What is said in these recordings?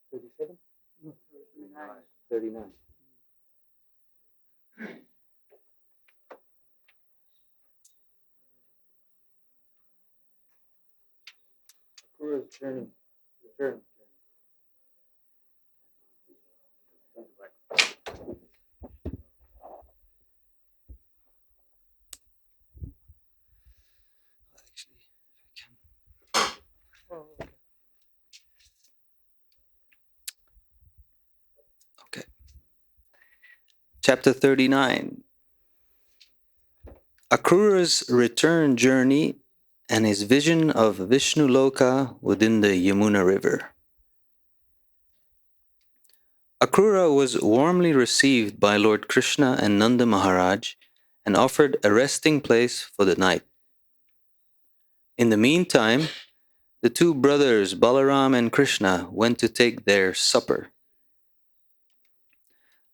37? No, 39. Akrura's journey, return. Okay. Chapter 39. Akrura's return journey and his vision of Vishnu Loka within the Yamuna River. Akrura was warmly received by Lord Krishna and Nanda Maharaj and offered a resting place for the night. In the meantime, the two brothers Balaram and Krishna went to take their supper.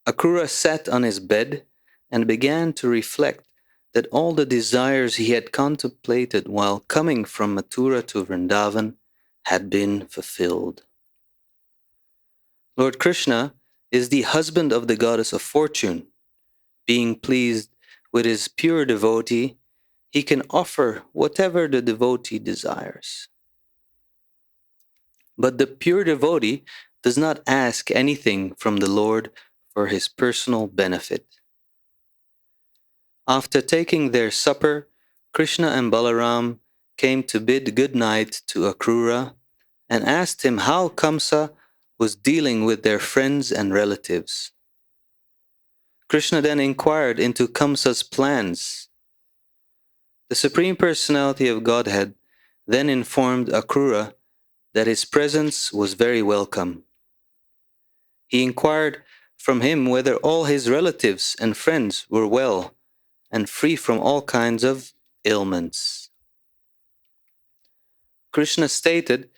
Akrura sat on his bed and began to reflect that all the desires he had contemplated while coming from Mathura to Vrindavan had been fulfilled. Lord Krishna is the husband of the goddess of fortune. Being pleased with his pure devotee, he can offer whatever the devotee desires. But the pure devotee does not ask anything from the Lord for his personal benefit. After taking their supper, Krishna and Balaram came to bid good night to Akrura and asked him how Kamsa was dealing with their friends and relatives. Krishna then inquired into Kamsa's plans. The Supreme Personality of Godhead then informed Akrura that his presence was very welcome. He inquired from him whether all his relatives and friends were well and free from all kinds of ailments. Krishna stated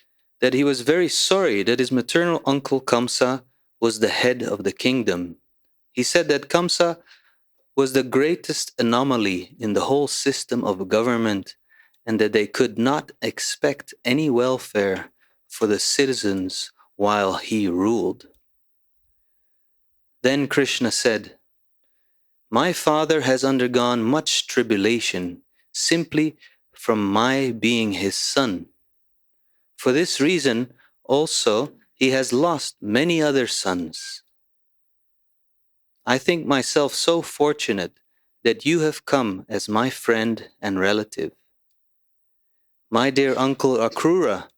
that he was very sorry that his maternal uncle Kamsa was the head of the kingdom. He said that Kamsa was the greatest anomaly in the whole system of government and that they could not expect any welfare for the citizens while he ruled. Then Krishna said, "My father has undergone much tribulation simply from my being his son. For this reason also he has lost many other sons. I think myself so fortunate that you have come as my friend and relative. My dear uncle Akrura,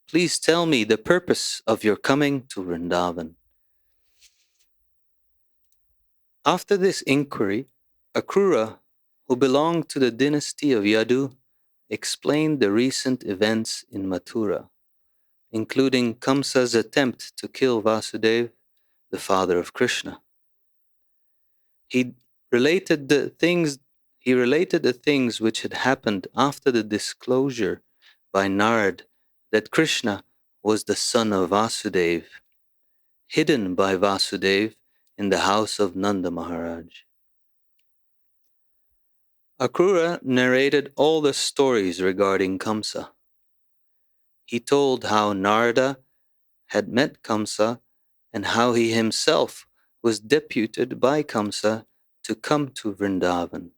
please tell me the purpose of your coming to Vrindavan." After this inquiry, Akrura, who belonged to the dynasty of Yadu, explained the recent events in Mathura, including Kamsa's attempt to kill Vasudeva, the father of Krishna. He related the things which had happened after the disclosure by Narad that Krishna was the son of Vasudeva, hidden by Vasudeva in the house of Nanda Maharaj. Akrura narrated all the stories regarding Kamsa. He told how Narada had met Kamsa and how he himself was deputed by Kamsa to come to Vrindavan.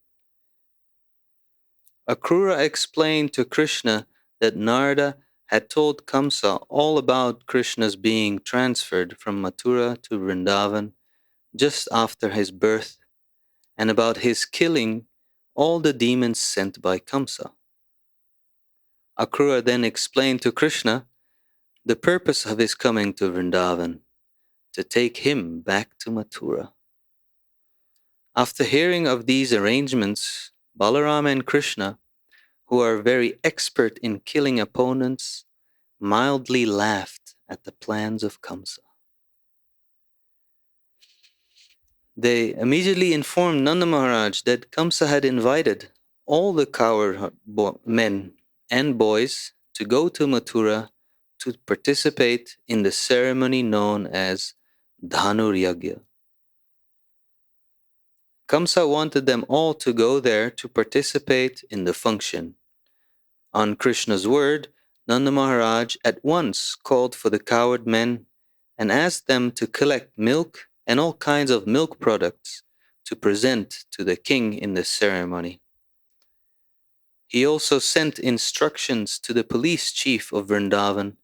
Akrura explained to Krishna that Narada had told Kamsa all about Krishna's being transferred from Mathura to Vrindavan just after his birth and about his killing all the demons sent by Kamsa. Akrura then explained to Krishna the purpose of his coming to Vrindavan, to take him back to Mathura. After hearing of these arrangements, Balaram and Krishna, who are very expert in killing opponents, mildly laughed at the plans of Kamsa. They immediately informed Nanda Maharaj that Kamsa had invited all the coward men and boys to go to Mathura to participate in the ceremony known as Dhanur Yagya. Kamsa wanted them all to go there to participate in the function. On Krishna's word, Nanda Maharaj at once called for the coward men and asked them to collect milk and all kinds of milk products to present to the king in the ceremony. He also sent instructions to the police chief of Vrindavan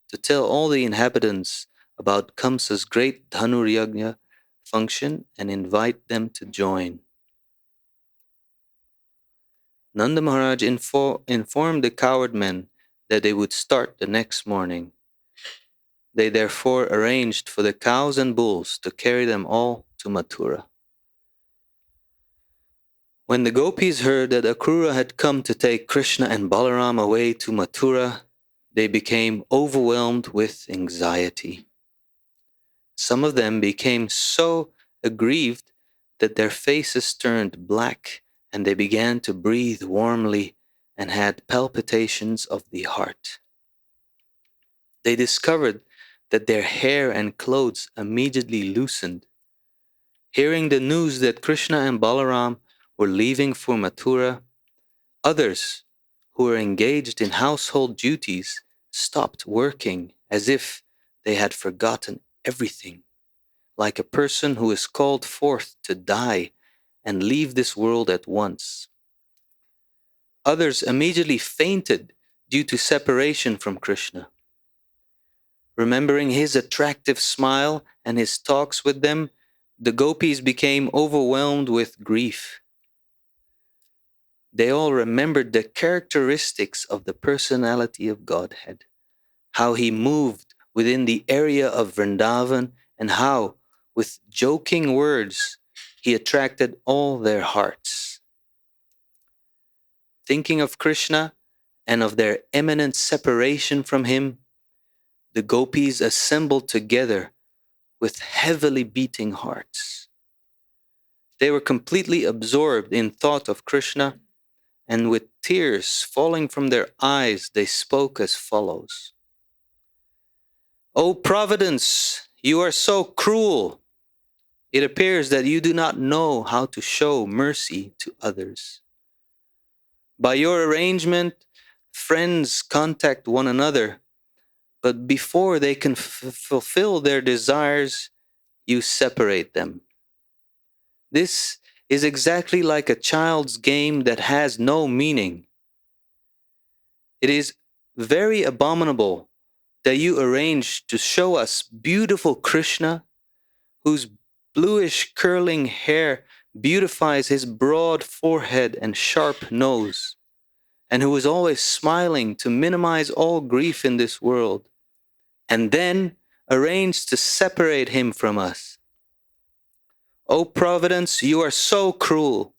to tell all the inhabitants about Kamsa's great Dhanur Yagya function and invite them to join. Nanda Maharaj informed the coward men that they would start the next morning. They therefore arranged for the cows and bulls to carry them all to Mathura. When the gopis heard that Akrura had come to take Krishna and Balaram away to Mathura, they became overwhelmed with anxiety. Some of them became so aggrieved that their faces turned black and they began to breathe warmly and had palpitations of the heart. They discovered that their hair and clothes immediately loosened. Hearing the news that Krishna and Balaram were leaving for Mathura, others who were engaged in household duties stopped working as if they had forgotten everything, like a person who is called forth to die and leave this world at once. Others immediately fainted due to separation from Krishna. Remembering his attractive smile and his talks with them, the gopis became overwhelmed with grief. They all remembered the characteristics of the personality of Godhead, how he moved within the area of Vrindavan, and how, with joking words, he attracted all their hearts. Thinking of Krishna and of their imminent separation from him, the gopis assembled together with heavily beating hearts. They were completely absorbed in thought of Krishna, and with tears falling from their eyes, they spoke as follows. "O Providence, you are so cruel. It appears that you do not know how to show mercy to others. By your arrangement, friends contact one another, but before they can fulfill their desires, you separate them. This is exactly like a child's game that has no meaning. It is very abominable that you arrange to show us beautiful Krishna, whose bluish curling hair beautifies his broad forehead and sharp nose, and who is always smiling to minimize all grief in this world, and then arrange to separate him from us. O Providence, you are so cruel.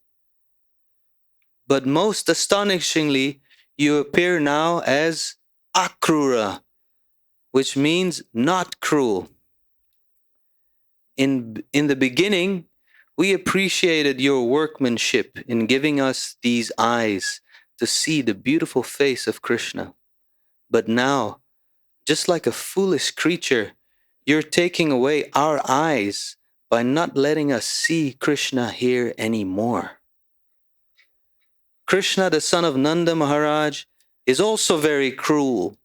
But most astonishingly, you appear now as Akrura, which means not cruel. In the beginning, we appreciated your workmanship in giving us these eyes to see the beautiful face of Krishna. But now, just like a foolish creature, you're taking away our eyes by not letting us see Krishna here anymore. Krishna, the son of Nanda Maharaj, is also very cruel.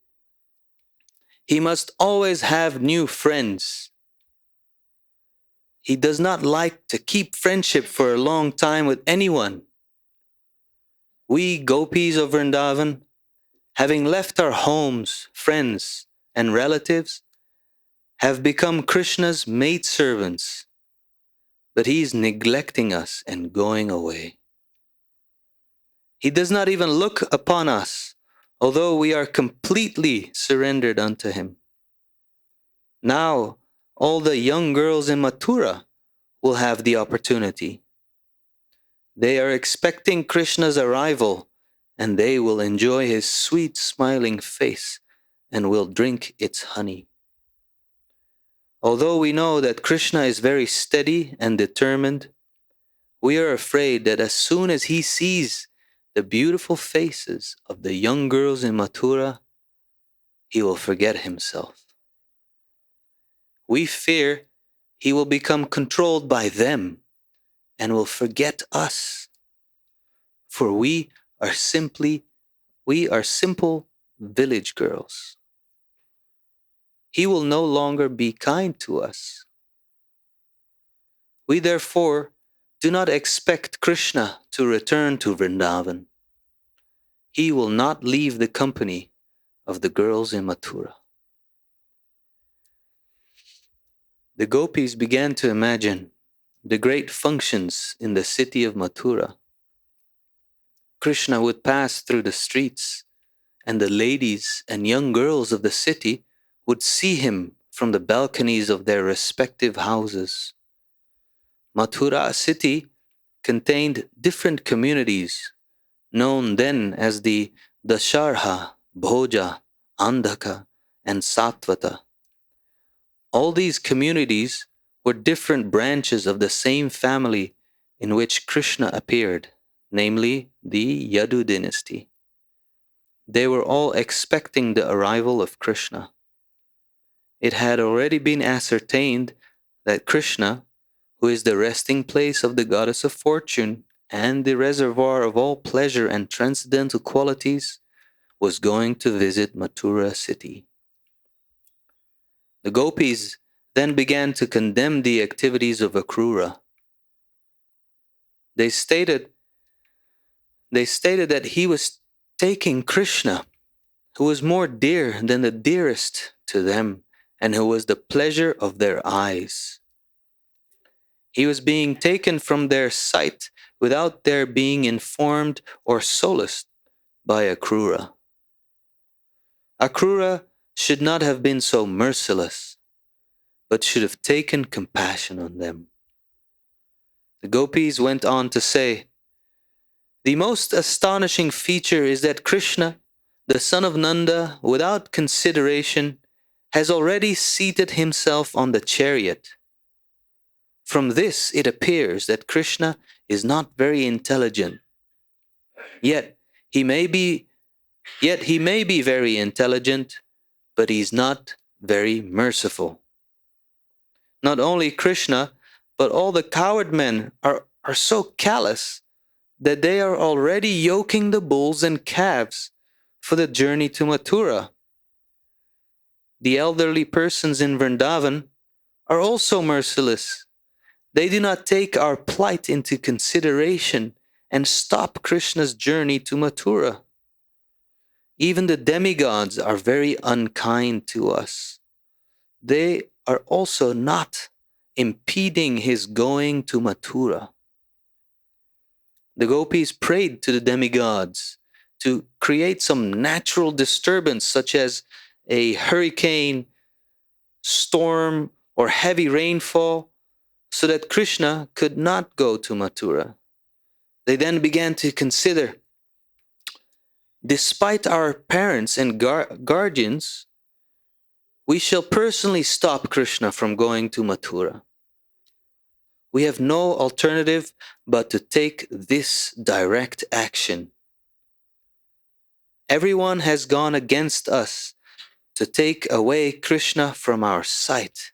He must always have new friends. He does not like to keep friendship for a long time with anyone. We gopis of Vrindavan, having left our homes, friends, and relatives, have become Krishna's maidservants, but he is neglecting us and going away. He does not even look upon us, although we are completely surrendered unto him. Now, all the young girls in Mathura will have the opportunity. They are expecting Krishna's arrival, and they will enjoy his sweet smiling face and will drink its honey. Although we know that Krishna is very steady and determined, we are afraid that as soon as he sees the beautiful faces of the young girls in Mathura, he will forget himself. We fear he will become controlled by them and will forget us. For we are simple village girls. He will no longer be kind to us. We therefore do not expect Krishna to return to Vrindavan. He will not leave the company of the girls in Mathura. The gopis began to imagine the great functions in the city of Mathura. Krishna would pass through the streets, and the ladies and young girls of the city would see him from the balconies of their respective houses. Mathura city contained different communities, known then as the Dasharha, Bhoja, Andhaka, and Satvata. All these communities were different branches of the same family in which Krishna appeared, namely the Yadu dynasty. They were all expecting the arrival of Krishna. It had already been ascertained that Krishna, who is the resting place of the goddess of fortune and the reservoir of all pleasure and transcendental qualities, was going to visit Mathura city. The gopis then began to condemn the activities of Akrura. They stated that he was taking Krishna, who was more dear than the dearest to them, and who was the pleasure of their eyes. He was being taken from their sight without their being informed or solaced by Akrura. Akrura should not have been so merciless, but should have taken compassion on them. The gopis went on to say, "The most astonishing feature is that Krishna, the son of Nanda, without consideration, has already seated himself on the chariot. From this it appears that Krishna is not very intelligent. Yet he may be very intelligent, but he's not very merciful. Not only Krishna, but all the coward men are so callous that they are already yoking the bulls and calves for the journey to Mathura. The elderly persons in Vrindavan are also merciless. They do not take our plight into consideration and stop Krishna's journey to Mathura. Even the demigods are very unkind to us. They are also not impeding his going to Mathura." The gopis prayed to the demigods to create some natural disturbance, such as a hurricane, storm, or heavy rainfall, so that Krishna could not go to Mathura. They then began to consider, despite our parents and guardians, we shall personally stop Krishna from going to Mathura. We have no alternative but to take this direct action. Everyone has gone against us to take away Krishna from our sight.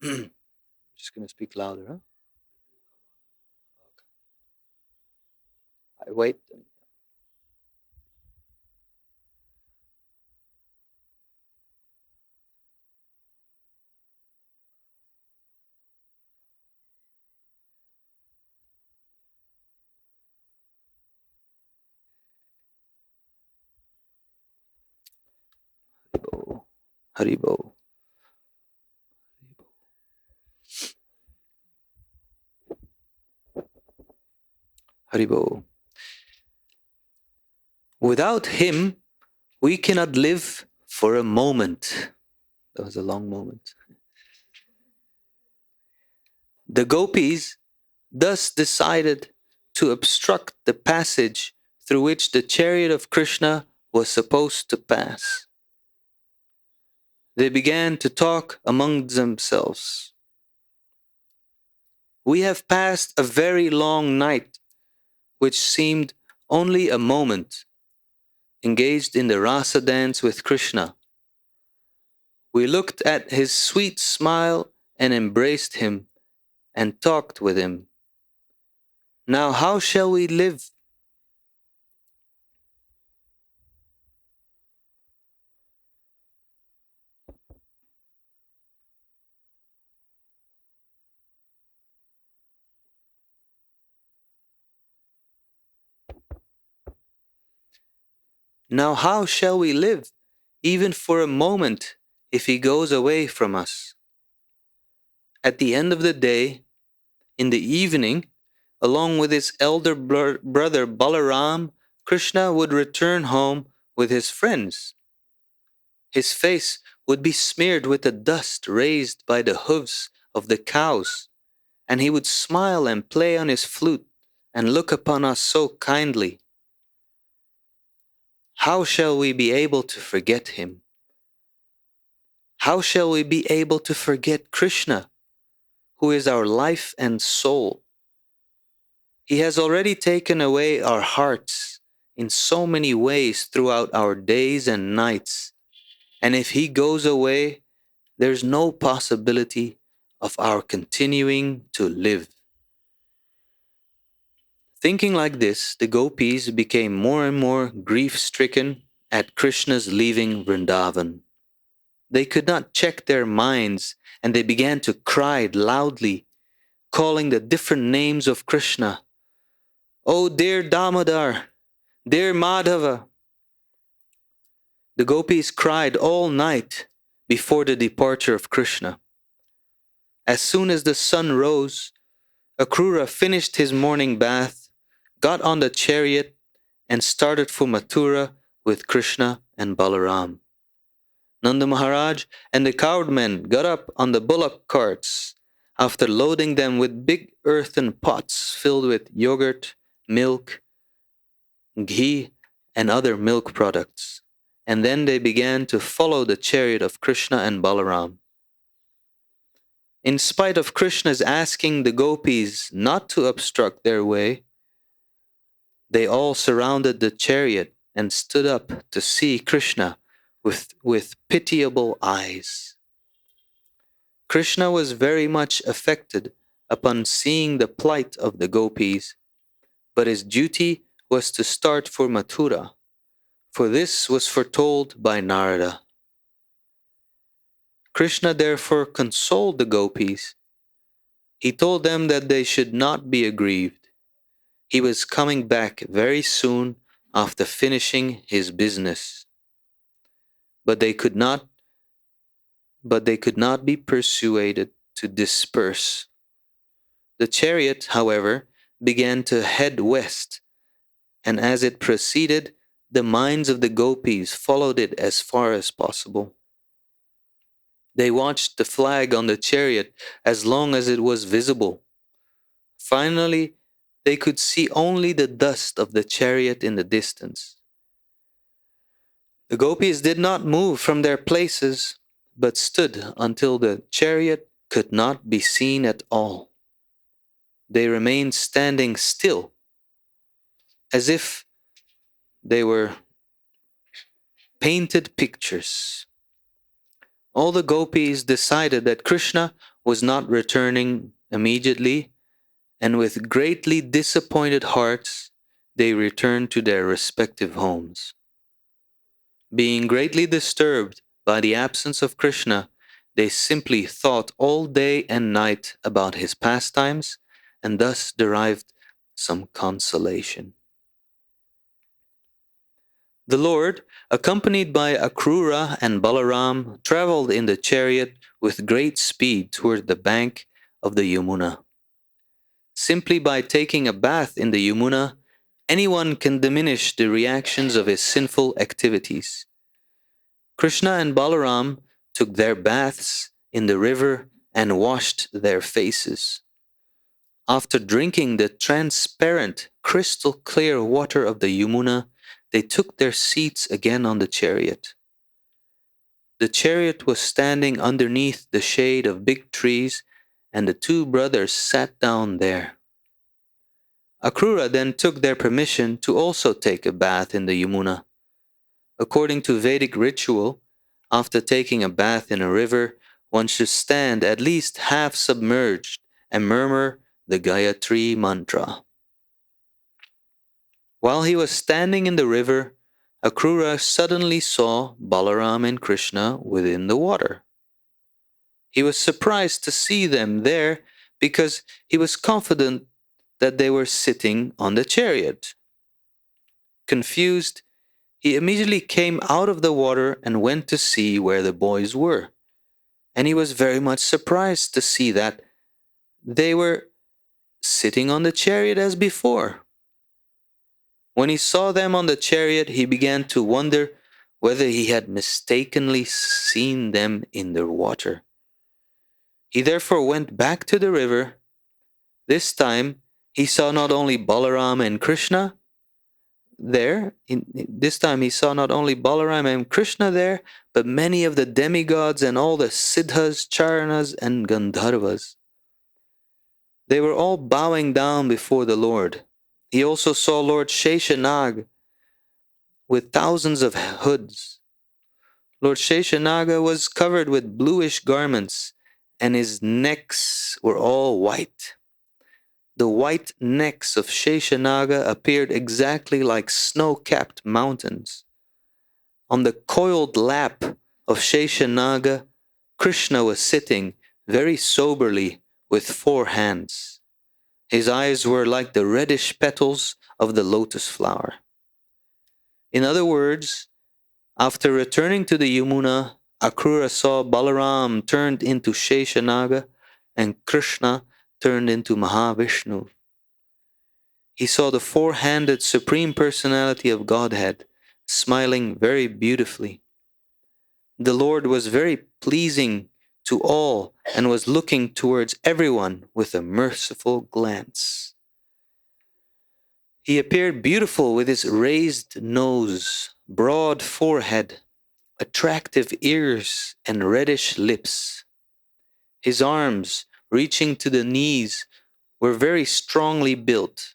Just going to speak louder, huh? I wait. Haribo. Haribo. Without him, we cannot live for a moment. That was a long moment. The gopis thus decided to obstruct the passage through which the chariot of Krishna was supposed to pass. They began to talk among themselves. We have passed a very long night, which seemed only a moment, engaged in the rasa dance with Krishna. We looked at his sweet smile and embraced him and talked with him. Now how shall we live? Now how shall we live, even for a moment, if he goes away from us? At the end of the day, in the evening, along with his elder brother Balaram, Krishna would return home with his friends. His face would be smeared with the dust raised by the hooves of the cows, and he would smile and play on his flute and look upon us so kindly. How shall we be able to forget him? How shall we be able to forget Krishna, who is our life and soul? He has already taken away our hearts in so many ways throughout our days and nights, and if he goes away, there's no possibility of our continuing to live. Thinking like this, the gopis became more and more grief-stricken at Krishna's leaving Vrindavan. They could not check their minds, and they began to cry loudly, calling the different names of Krishna. Oh, dear Damodar, dear Madhava. The gopis cried all night before the departure of Krishna. As soon as the sun rose, Akrura finished his morning bath, got on the chariot, and started for Mathura with Krishna and Balaram. Nanda Maharaj and the cowherdmen got up on the bullock carts after loading them with big earthen pots filled with yogurt, milk, ghee, and other milk products, and then they began to follow the chariot of Krishna and Balaram. In spite of Krishna's asking the gopis not to obstruct their way, they all surrounded the chariot and stood up to see Krishna with pitiable eyes. Krishna was very much affected upon seeing the plight of the gopis, but his duty was to start for Mathura, for this was foretold by Narada. Krishna therefore consoled the gopis. He told them that they should not be aggrieved. He was coming back very soon after finishing his business. But they could not be persuaded to disperse. The chariot, however, began to head west, and as it proceeded, the minds of the gopis followed it as far as possible. They watched the flag on the chariot as long as it was visible. Finally, they could see only the dust of the chariot in the distance. The gopis did not move from their places, but stood until the chariot could not be seen at all. They remained standing still, as if they were painted pictures. All the gopis decided that Krishna was not returning immediately, and with greatly disappointed hearts, they returned to their respective homes. Being greatly disturbed by the absence of Krishna, they simply thought all day and night about his pastimes and thus derived some consolation. The Lord, accompanied by Akrura and Balaram, traveled in the chariot with great speed toward the bank of the Yamuna. Simply by taking a bath in the Yamuna, anyone can diminish the reactions of his sinful activities. Krishna and Balaram took their baths in the river and washed their faces. After drinking the transparent, crystal clear water of the Yamuna, they took their seats again on the chariot. The chariot was standing underneath the shade of big trees, and the two brothers sat down there. Akrura then took their permission to also take a bath in the Yamuna. According to Vedic ritual, after taking a bath in a river, one should stand at least half submerged and murmur the Gayatri mantra. While he was standing in the river, Akrura suddenly saw Balaram and Krishna within the water. He was surprised to see them there because he was confident that they were sitting on the chariot. Confused, he immediately came out of the water and went to see where the boys were. And he was very much surprised to see that they were sitting on the chariot as before. When he saw them on the chariot, he began to wonder whether he had mistakenly seen them in the water. He therefore went back to the river. This time, he saw not only Balaram and Krishna there, but many of the demigods and all the siddhas, charanas, and gandharvas. They were all bowing down before the Lord. He also saw Lord Sheshanag with thousands of hoods. Lord Sheshanaga was covered with bluish garments, and his necks were all white. The white necks of Sheshanaga appeared exactly like snow-capped mountains. On the coiled lap of Sheshanaga, Krishna was sitting very soberly with 4 hands. His eyes were like the reddish petals of the lotus flower. In other words, after returning to the Yamuna, Akrura saw Balaram turned into Sheshanaga and Krishna turned into Mahavishnu. He saw the 4-handed Supreme Personality of Godhead smiling very beautifully. The Lord was very pleasing to all and was looking towards everyone with a merciful glance. He appeared beautiful with his raised nose, broad forehead, attractive ears, and reddish lips. His arms, reaching to the knees, were very strongly built.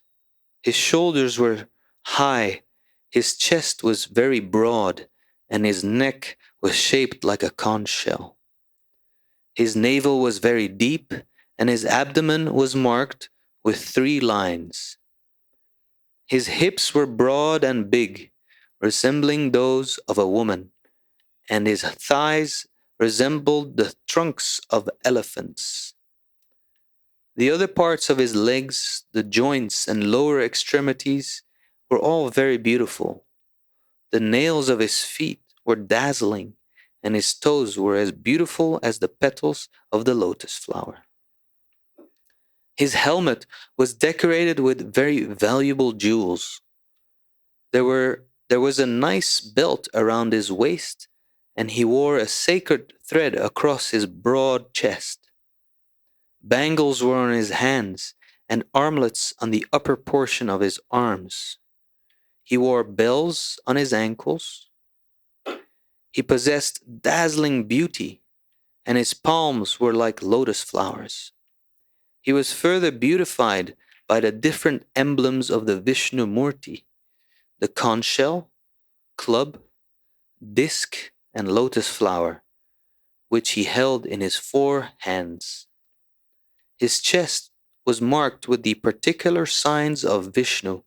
His shoulders were high, his chest was very broad, and his neck was shaped like a conch shell. His navel was very deep, and his abdomen was marked with 3 lines. His hips were broad and big, resembling those of a woman, and his thighs resembled the trunks of elephants. The other parts of his legs, the joints and lower extremities, were all very beautiful. The nails of his feet were dazzling, and his toes were as beautiful as the petals of the lotus flower. His helmet was decorated with very valuable jewels. There was a nice belt around his waist, and he wore a sacred thread across his broad chest. Bangles were on his hands, and armlets on the upper portion of his arms. He wore bells on his ankles. He possessed dazzling beauty, and his palms were like lotus flowers. He was further beautified by the different emblems of the Vishnu Murti, the conch shell, club, disc, and lotus flower, which he held in his 4 hands. His chest was marked with the particular signs of Vishnu,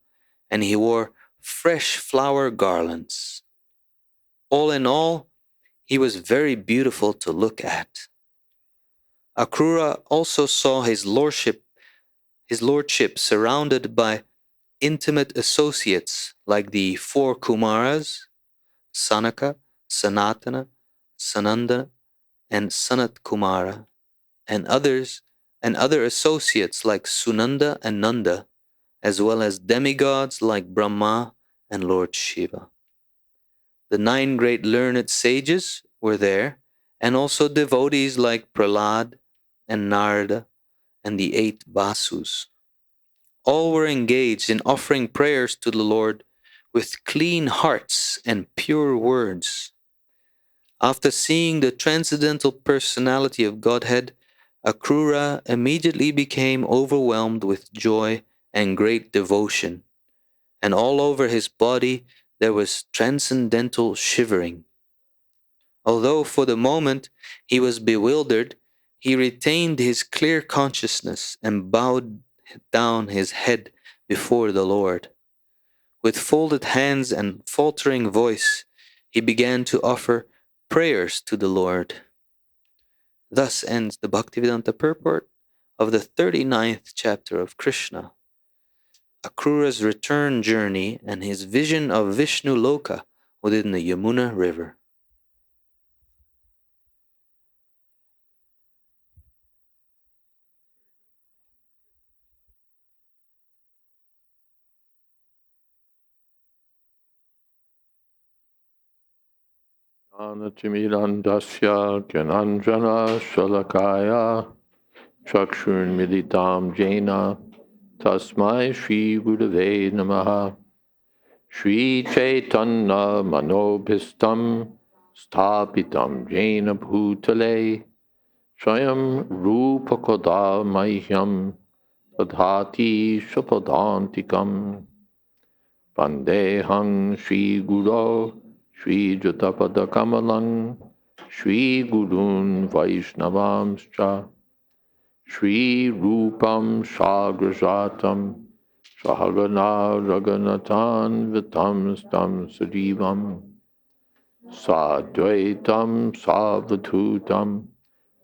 and he wore fresh flower garlands. All in all, he was very beautiful to look at. Akrura also saw his lordship surrounded by intimate associates like the 4 Kumaras, Sanaka, Sanatana, Sananda, and Sanat Kumara, and other associates like Sunanda and Nanda, as well as demigods like Brahma and Lord Shiva. The 9 great learned sages were there, and also devotees like Prahlad and Narada and the 8 Vasus. All were engaged in offering prayers to the Lord with clean hearts and pure words. After seeing the transcendental personality of Godhead, Akrura immediately became overwhelmed with joy and great devotion, and all over his body there was transcendental shivering. Although for the moment he was bewildered, he retained his clear consciousness and bowed down his head before the Lord. With folded hands and faltering voice, he began to offer prayers to the Lord. Thus ends the Bhaktivedanta purport of the 39th chapter of Krishna, Akrura's return journey and his vision of Vishnu Loka within the Yamuna River. Anatimirandasya Gyananjana Shalakaya Chakshurmilitam Jena Tasmai Shri Gurave Namaha Shri Chaitanya Manobhistam Sthapitam Jena Bhutale Swayam Rupakoda Mahyam Tadhati Shapadantikam Vandehang Shri Guru Shri Jatapada Kamalang Shri Gurun Vaishnavamscha Shri Rupam Sagrajatam Sahagana Raganatan Vitam Stam Sajivam Sadvaitam Savatutam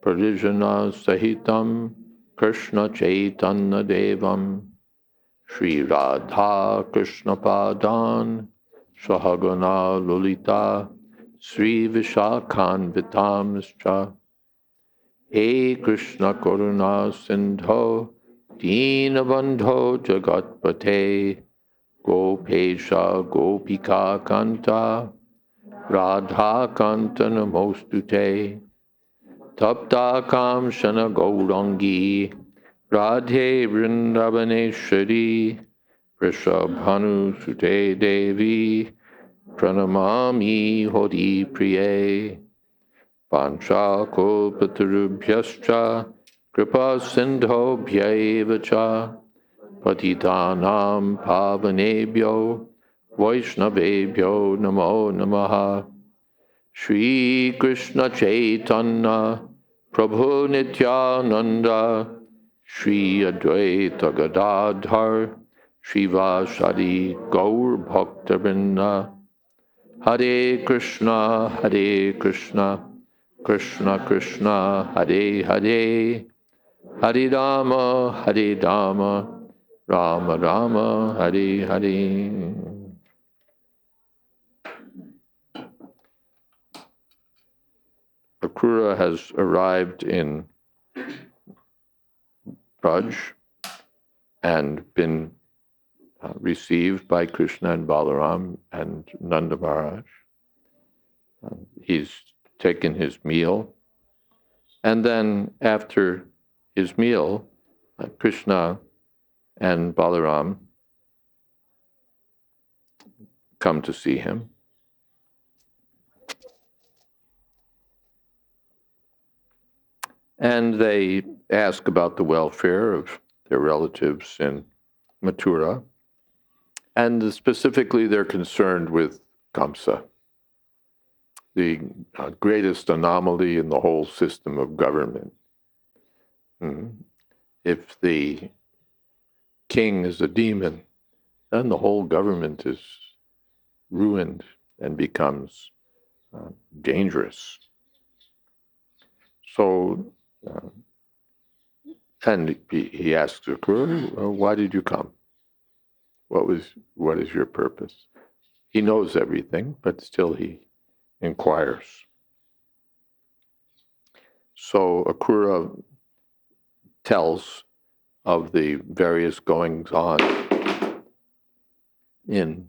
Parijana Sahitam Krishna Chaitanya Devam Shri Radha Krishna Padan Sahagana Lolita Sri Vishakhan Vitamscha He Krishna Karuna Sindho Dinabandho Jagatpate Gopesha Gopika Kanta Radha Kanta Namostute Tapta Kamshana Gaurangi Radhe Vrindavaneshwari Vrishabhanu Sute Devi Pranamami Hodi Priye Pancha Kalpatarubhyascha Kripa Sindho Bhyaevacha Patitanam Pavanebhyo Vaishnavebhyo Namo Namaha Shri Krishna Chaitanya Prabhu Nityananda Shri Advaita Gadadhar Shivasadi Gaur Bhaktivinoda Hare Krishna Krishna Krishna Hare Hare Hare Rama Rama Rama Hare Hare. Akrura has arrived in Braj and been received by Krishna and Balaram and Nanda Maharaj. He's taken his meal, and then after his meal, Krishna and Balaram come to see him. And they ask about the welfare of their relatives in Mathura, and specifically they're concerned with Kamsa, the greatest anomaly in the whole system of government. If the king is a demon, then the whole government is ruined and becomes dangerous. So, and he asks Akrura, why did you come? What is your purpose? He knows everything, but still he inquires. So Akrura tells of the various goings on in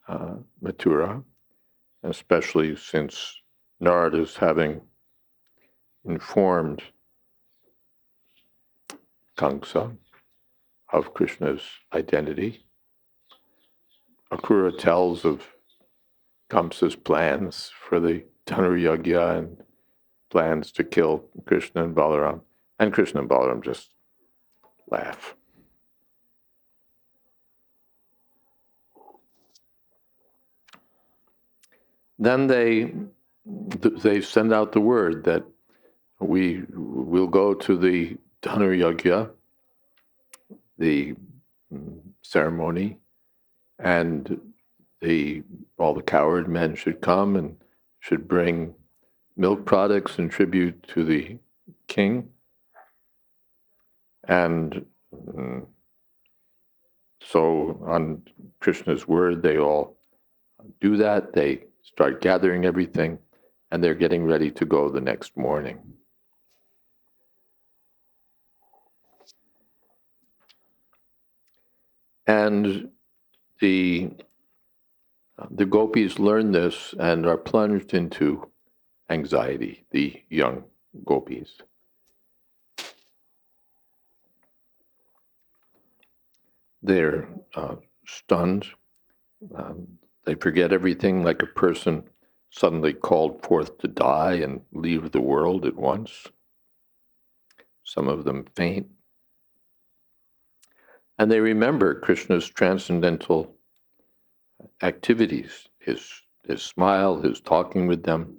Mathura, especially since Narada's having informed Kamsa of Krishna's identity. Akrura tells of Kamsa's plans for the Dhanuragya and plans to kill Krishna and Balaram. And Krishna and Balaram just laugh. Then they send out the word that we will go to the Dhanuragya, the ceremony, and all the coward men should come and should bring milk products and tribute to the king. And so on Krishna's word, they all do that. They start gathering everything, and they're getting ready to go the next morning. And the gopis learn this and are plunged into anxiety, the young gopis. They're stunned. They forget everything, like a person suddenly called forth to die and leave the world at once. Some of them faint. And they remember Krishna's transcendental activities, his smile, his talking with them,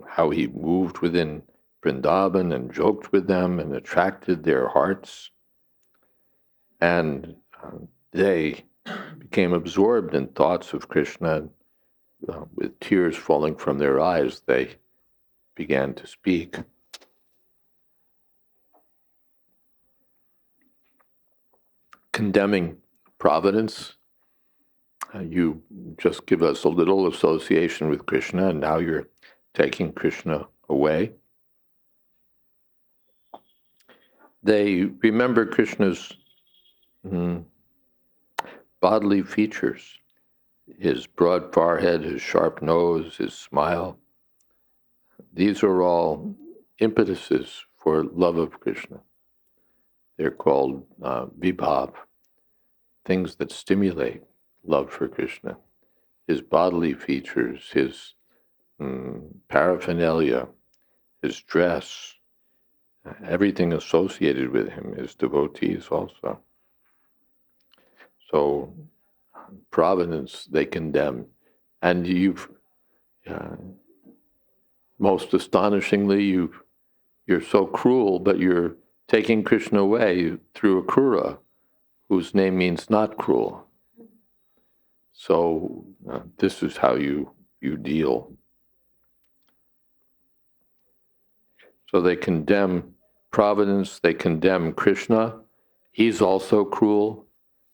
how he moved within Vrindavan and joked with them and attracted their hearts. And they became absorbed in thoughts of Krishna. With tears falling from their eyes, they began to speak. Condemning providence. You just give us a little association with Krishna, and now you're taking Krishna away. They remember Krishna's bodily features, his broad forehead, his sharp nose, his smile. These are all impetuses for love of Krishna. They're called vibhav, things that stimulate love for Krishna. His bodily features, his paraphernalia, his dress, everything associated with him is devotees also. So providence they condemn. And most astonishingly, you're so cruel, but you're taking Krishna away through Akrura, whose name means not cruel. So this is how you deal. So they condemn providence, they condemn Krishna. He's also cruel.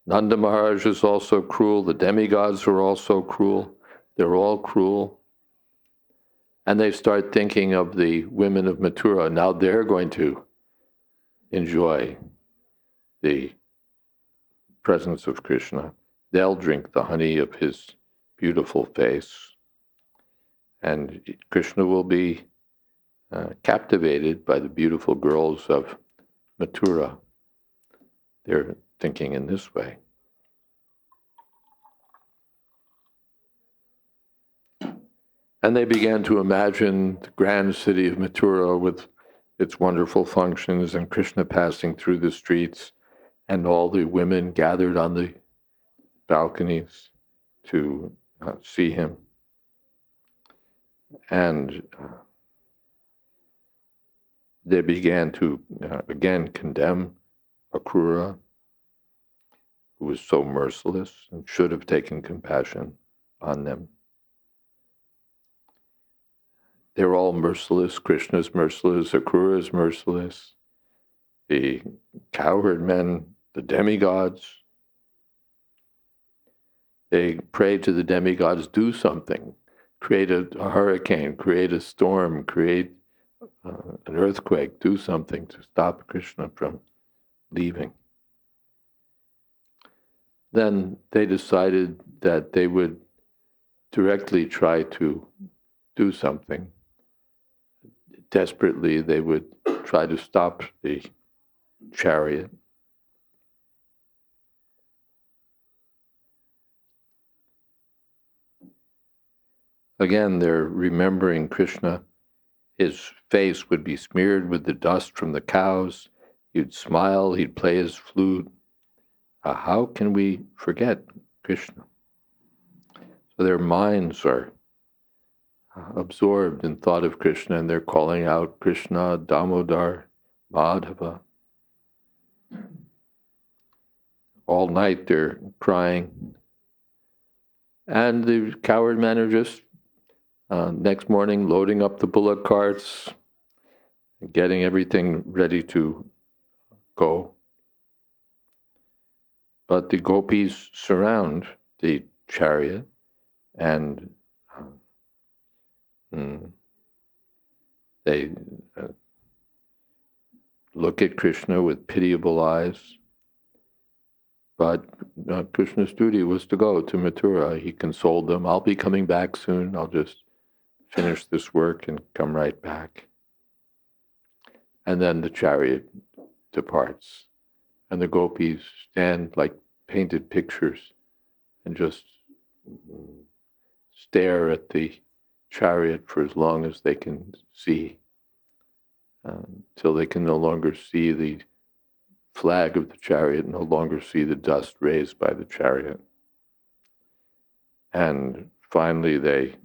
Nanda Maharaj is also cruel. The demigods are also cruel. They're all cruel. And they start thinking of the women of Mathura. Now they're going to enjoy the presence of Krishna. They'll drink the honey of his beautiful face. And Krishna will be captivated by the beautiful girls of Mathura. They're thinking in this way. And they began to imagine the grand city of Mathura with its wonderful functions and Krishna passing through the streets and all the women gathered on the balconies to see him. And they began to again condemn Akrura, who was so merciless and should have taken compassion on them. They're all merciless. Krishna's merciless. Akrura is merciless. The cowherd men, the demigods, they pray to the demigods, do something. Create a hurricane, create a storm, create an earthquake, do something to stop Krishna from leaving. Then they decided that they would directly try to do something. Desperately, they would try to stop the chariot. Again, they're remembering Krishna. His face would be smeared with the dust from the cows. He'd smile, he'd play his flute. How can we forget Krishna? So their minds are absorbed in thought of Krishna, and they're calling out Krishna, Damodar, Madhava. All night they're crying. And the cowherd men are just, next morning, loading up the bullock carts, getting everything ready to go. But the gopis surround the chariot and they look at Krishna with pitiable eyes. But Krishna's duty was to go to Mathura. He consoled them. I'll be coming back soon. I'll just finish this work and come right back. And then the chariot departs. And the gopis stand like painted pictures and just stare at the chariot for as long as they can see, until they can no longer see the flag of the chariot, no longer see the dust raised by the chariot. And finally they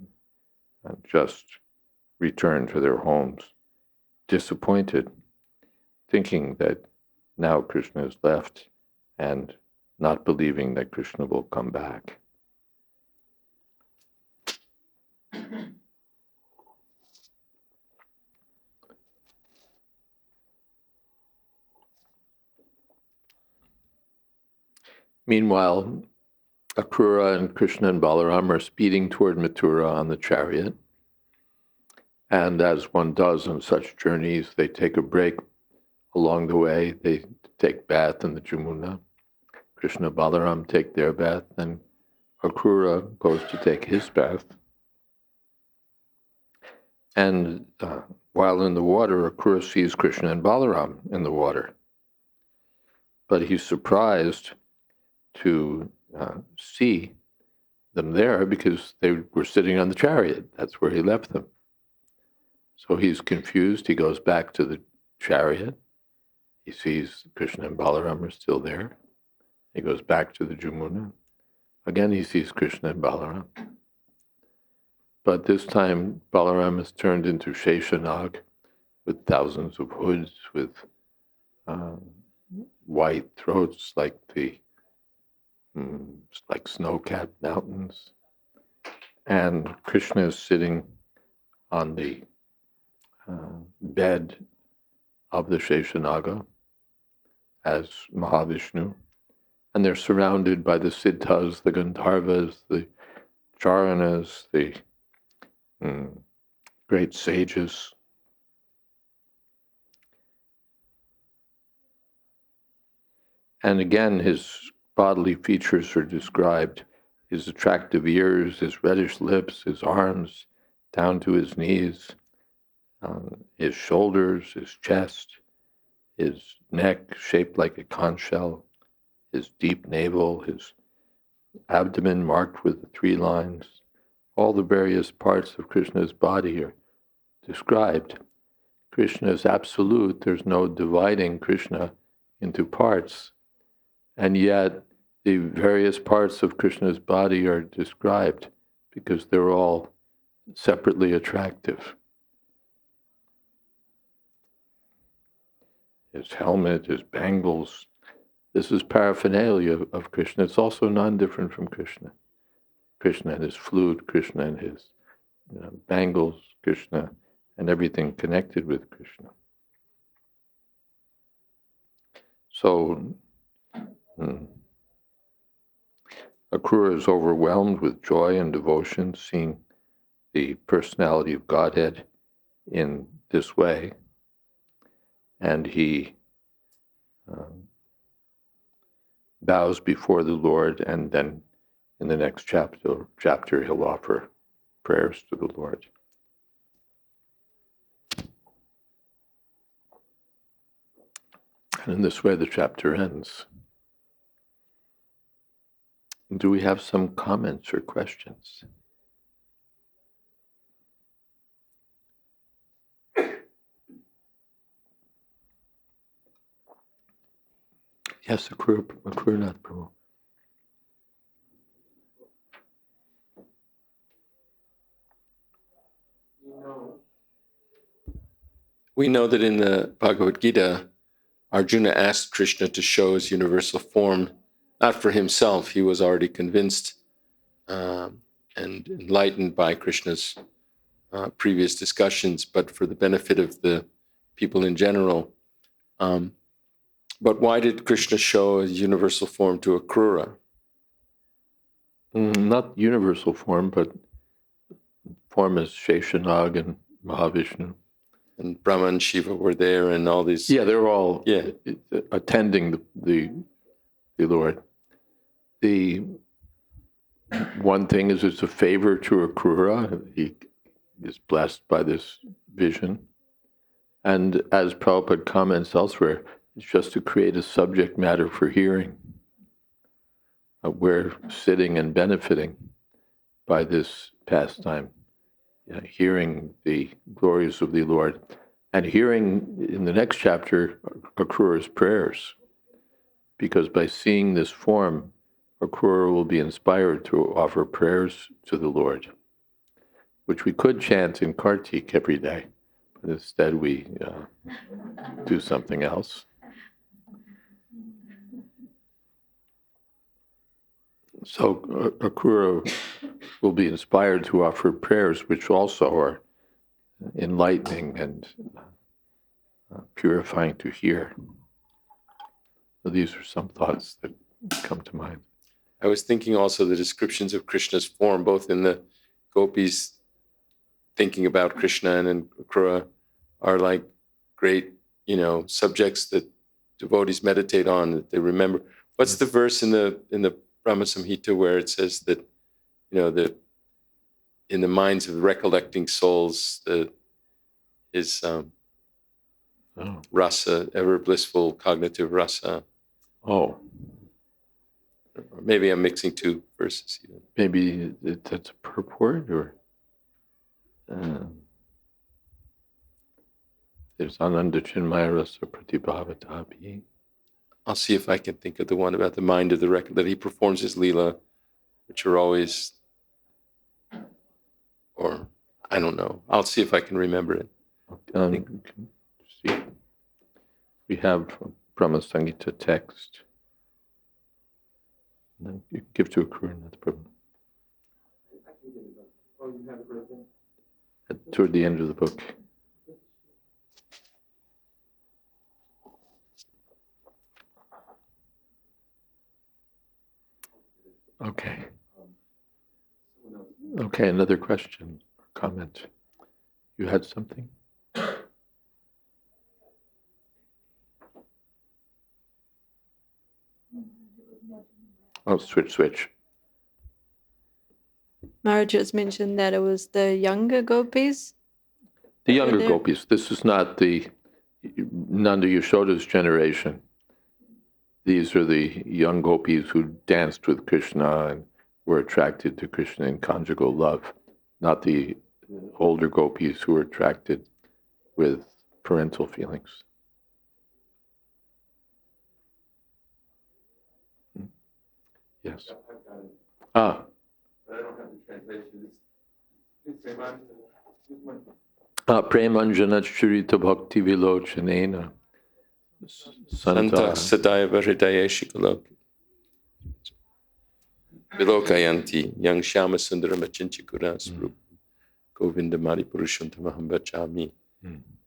just return to their homes, disappointed, thinking that now Krishna is left and not believing that Krishna will come back. Meanwhile, Akrura and Krishna and Balaram are speeding toward Mathura on the chariot. And as one does on such journeys, they take a break along the way. They take bath in the Jamuna. Krishna and Balaram take their bath, and Akrura goes to take his bath. And while in the water, Akrura sees Krishna and Balaram in the water. But he's surprised to see them there because they were sitting on the chariot. That's where he left them. So he's confused. He goes back to the chariot. He sees Krishna and Balaram are still there. He goes back to the Jamuna. Again, he sees Krishna and Balaram. But this time, Balaram is turned into Sheshanag with thousands of hoods, with white throats like like snow-capped mountains. And Krishna is sitting on the bed of the Sheshanaga as Mahavishnu. And they're surrounded by the Siddhas, the Gandharvas, the Charanas, the great sages. And again, his bodily features are described: his attractive ears, his reddish lips, his arms down to his knees, his shoulders, his chest, his neck shaped like a conch shell, his deep navel, his abdomen marked with the 3 lines. All the various parts of Krishna's body are described. Krishna is absolute. There's no dividing Krishna into parts. And yet, the various parts of Krishna's body are described because they're all separately attractive. His helmet, his bangles. This is paraphernalia of Krishna. It's also non-different from Krishna. Krishna and his flute, Krishna and his bangles, Krishna and everything connected with Krishna. So, Akrura is overwhelmed with joy and devotion, seeing the personality of Godhead in this way. And he bows before the Lord, and then in the next chapter he'll offer prayers to the Lord. And in this way, the chapter ends. Do we have some comments or questions? Yes, Akurnath Prabhu. We know that in the Bhagavad-Gita, Arjuna asked Krishna to show his universal form, not for himself. He was already convinced and enlightened by Krishna's previous discussions, but for the benefit of the people in general. But why did Krishna show a universal form to Akrura? Not universal form, but form as Sheshanag and Mahavishnu. And Brahma and Shiva were there, and all these. Yeah, they're all attending the Lord. The one thing is it's a favor to Akrura. He is blessed by this vision. And as Prabhupada comments elsewhere, it's just to create a subject matter for hearing. We're sitting and benefiting by this pastime, hearing the glories of the Lord, and hearing in the next chapter Akrura's prayers. Because by seeing this form, Akrura will be inspired to offer prayers to the Lord, which we could chant in Kartik every day, but instead we do something else. So Akrura will be inspired to offer prayers which also are enlightening and purifying to hear. So these are some thoughts that come to mind. I was thinking also the descriptions of Krishna's form, both in the gopis thinking about Krishna and in Akrura, are like great, subjects that devotees meditate on, that they remember. What's the verse in the Brahma Samhita where it says that, that in the minds of recollecting souls, is rasa, ever blissful cognitive rasa. Oh. Or maybe I'm mixing two verses. Maybe that's a purport, or there's Ananda Chinmaya Rasa Pratibhavatapi. I'll see if I can think of the one about the mind of the record, that he performs his lila, which are always, or I don't know. I'll see if I can remember it. See. We have Brahma Samhita text. And then you give to Akrura, not the problem. Toward the end of the book. Okay. Okay, another question or comment. You had something? Oh, switch. Maharaj just mentioned that it was the younger gopis. The younger gopis. This is not the Nanda Yashoda's generation. These are the young gopis who danced with Krishna and were attracted to Krishna in conjugal love, not the older gopis who were attracted with parental feelings. Yes. Ah. But I don't have the translation. Premanjana Churita Bhakti Vilochanena Santa Sadaiva Hridaya Shikalok Vilokayanti Yang Shama Sundaram Achinchikura Sprup Govinda Mari Purushuntamaham Bachami.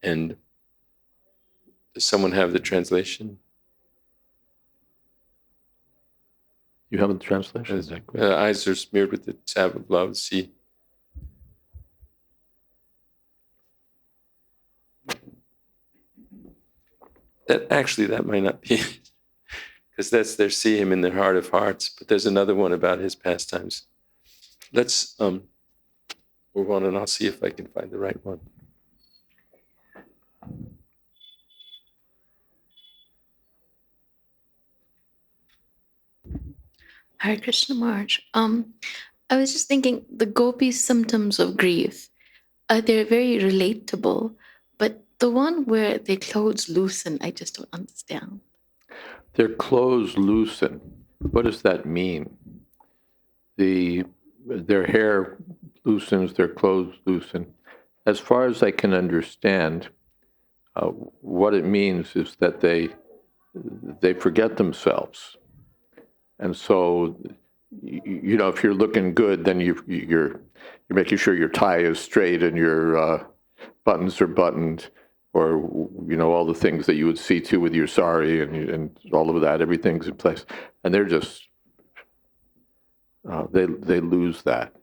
And does someone have the translation? You have the translation? Eyes are smeared with the salve of love. See. That might not be, because that's their see him in their heart of hearts. But there's another one about his pastimes. Let's move on, and I'll see if I can find the right one. Hare Krishna Maharaj. I was just thinking the gopis' symptoms of grief, they're very relatable, but the one where their clothes loosen, I just don't understand. Their clothes loosen. What does that mean? Their hair loosens, their clothes loosen. As far as I can understand, what it means is that they forget themselves, and so if you're looking good, then you're making sure your tie is straight and your buttons are buttoned, or all the things that you would see to with your sari and all of that. Everything's in place, and they're just they lose that.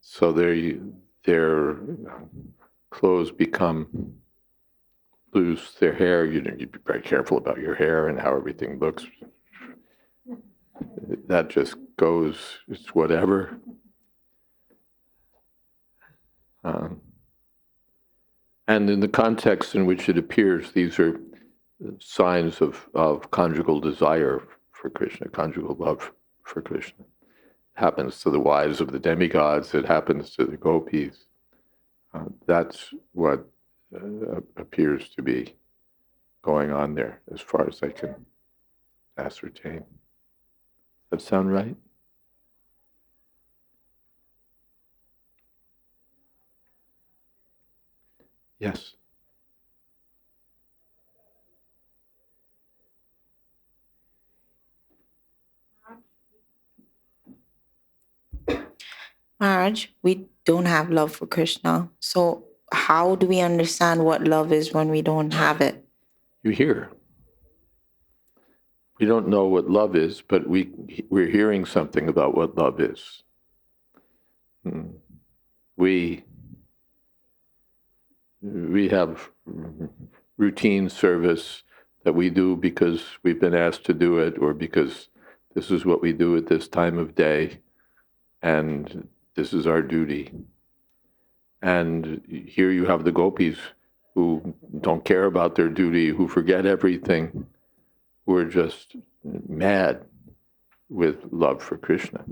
So their clothes become loose. Their hair, you'd be very careful about your hair and how everything looks. That just goes, it's whatever. And in the context in which it appears, these are signs of conjugal desire for Krishna, conjugal love for Krishna. It happens to the wives of the demigods, it happens to the gopis. That's what appears to be going on there, as far as I can ascertain. That sound right? Yes. Maharaj, we don't have love for Krishna. So how do we understand what love is when we don't have it? You hear. We don't know what love is, but we're hearing something about what love is. We have routine service that we do because we've been asked to do it, or because this is what we do at this time of day, and this is our duty. And here you have the gopis who don't care about their duty, who forget everything, who are just mad with love for Krishna.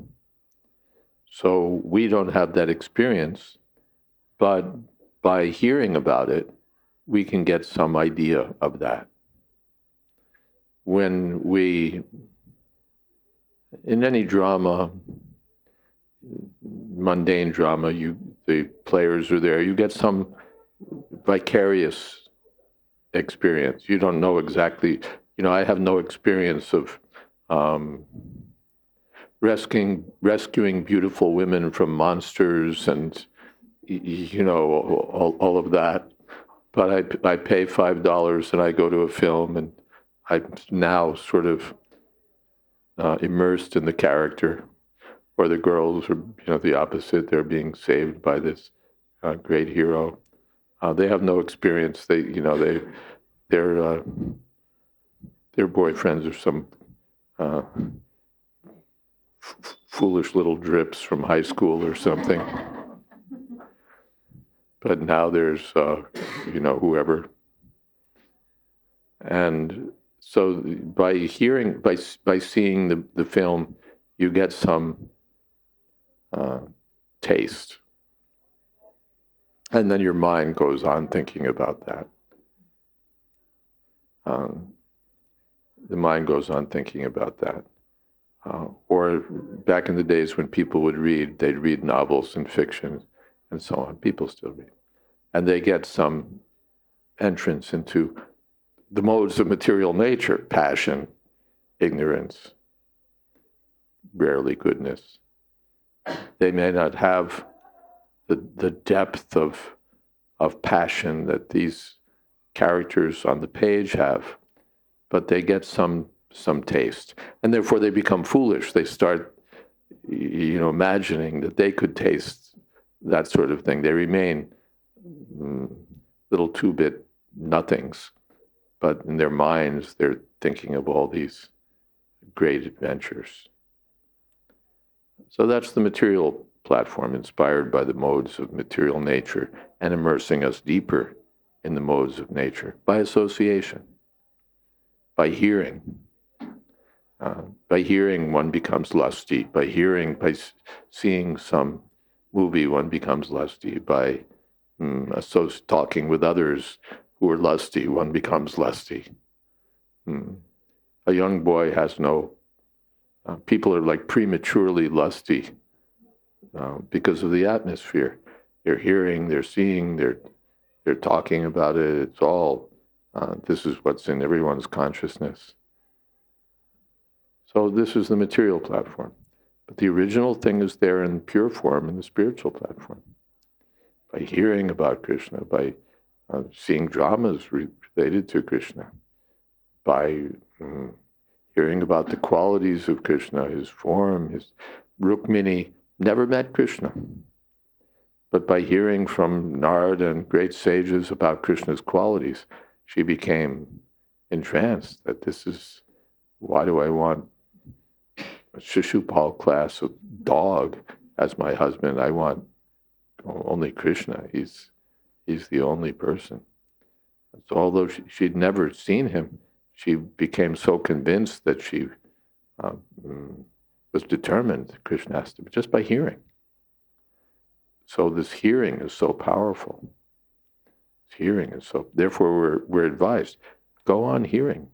So we don't have that experience, but by hearing about it, we can get some idea of that. When in any drama, mundane drama, the players are there, you get some vicarious experience. You don't know exactly, I have no experience of rescuing beautiful women from monsters and, all of that. But I pay $5 and I go to a film, and I'm now sort of immersed in the character. Or the girls are, the opposite. They're being saved by this great hero. They have no experience. Their boyfriends are some foolish little drips from high school or something. But now there's, whoever. And so by seeing the film, you get some taste. And then your mind goes on thinking about that. The mind goes on thinking about that. Or back in the days when people would read, they'd read novels and fiction and so on. People still read. And they get some entrance into the modes of material nature: passion, ignorance, rarely goodness. They may not have the depth of passion that these characters on the page have, but they get some taste, and therefore they become foolish. They start, imagining that they could taste that sort of thing. They remain little two-bit nothings, but in their minds they're thinking of all these great adventures. So that's the material platform, inspired by the modes of material nature and immersing us deeper in the modes of nature by association, by hearing. By hearing, one becomes lusty. By seeing some movie, one becomes lusty. By talking with others who are lusty, one becomes lusty. A young boy has no, people are like prematurely lusty because of the atmosphere. They're hearing, they're seeing, they're talking about it. It's all, this is what's in everyone's consciousness. So this is the material platform. But the original thing is there in pure form in the spiritual platform. By hearing about Krishna, by seeing dramas related to Krishna, by hearing about the qualities of Krishna, his form, his Rukmini never met Krishna. But by hearing from Narada and great sages about Krishna's qualities, she became entranced that this is, why do I want a Shishupal class of dog as my husband? I want only Krishna. He's the only person. So although she'd never seen him, she became so convinced that she was determined Krishna has to be, just by hearing. So this hearing is so powerful. Hearing is so, therefore we're advised, go on hearing.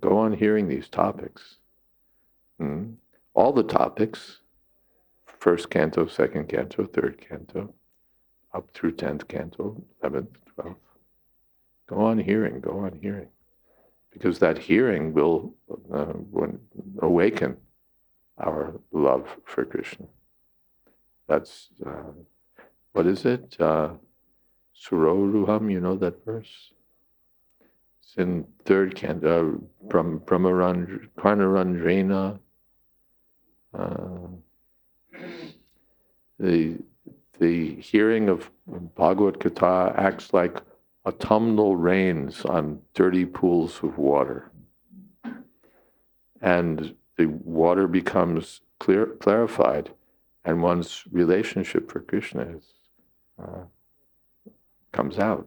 Go on hearing these topics. All the topics, first canto, second canto, third canto, up through 10th canto, 11th, 12th. Go on hearing, go on hearing. Because that hearing will awaken our love for Krishna. That's, what is it? Suroruham, you know that verse? It's in third canto, Karnarandrena. The hearing of Bhagavad-Gita acts like autumnal rains on dirty pools of water. And the water becomes clarified, and one's relationship for Krishna comes out.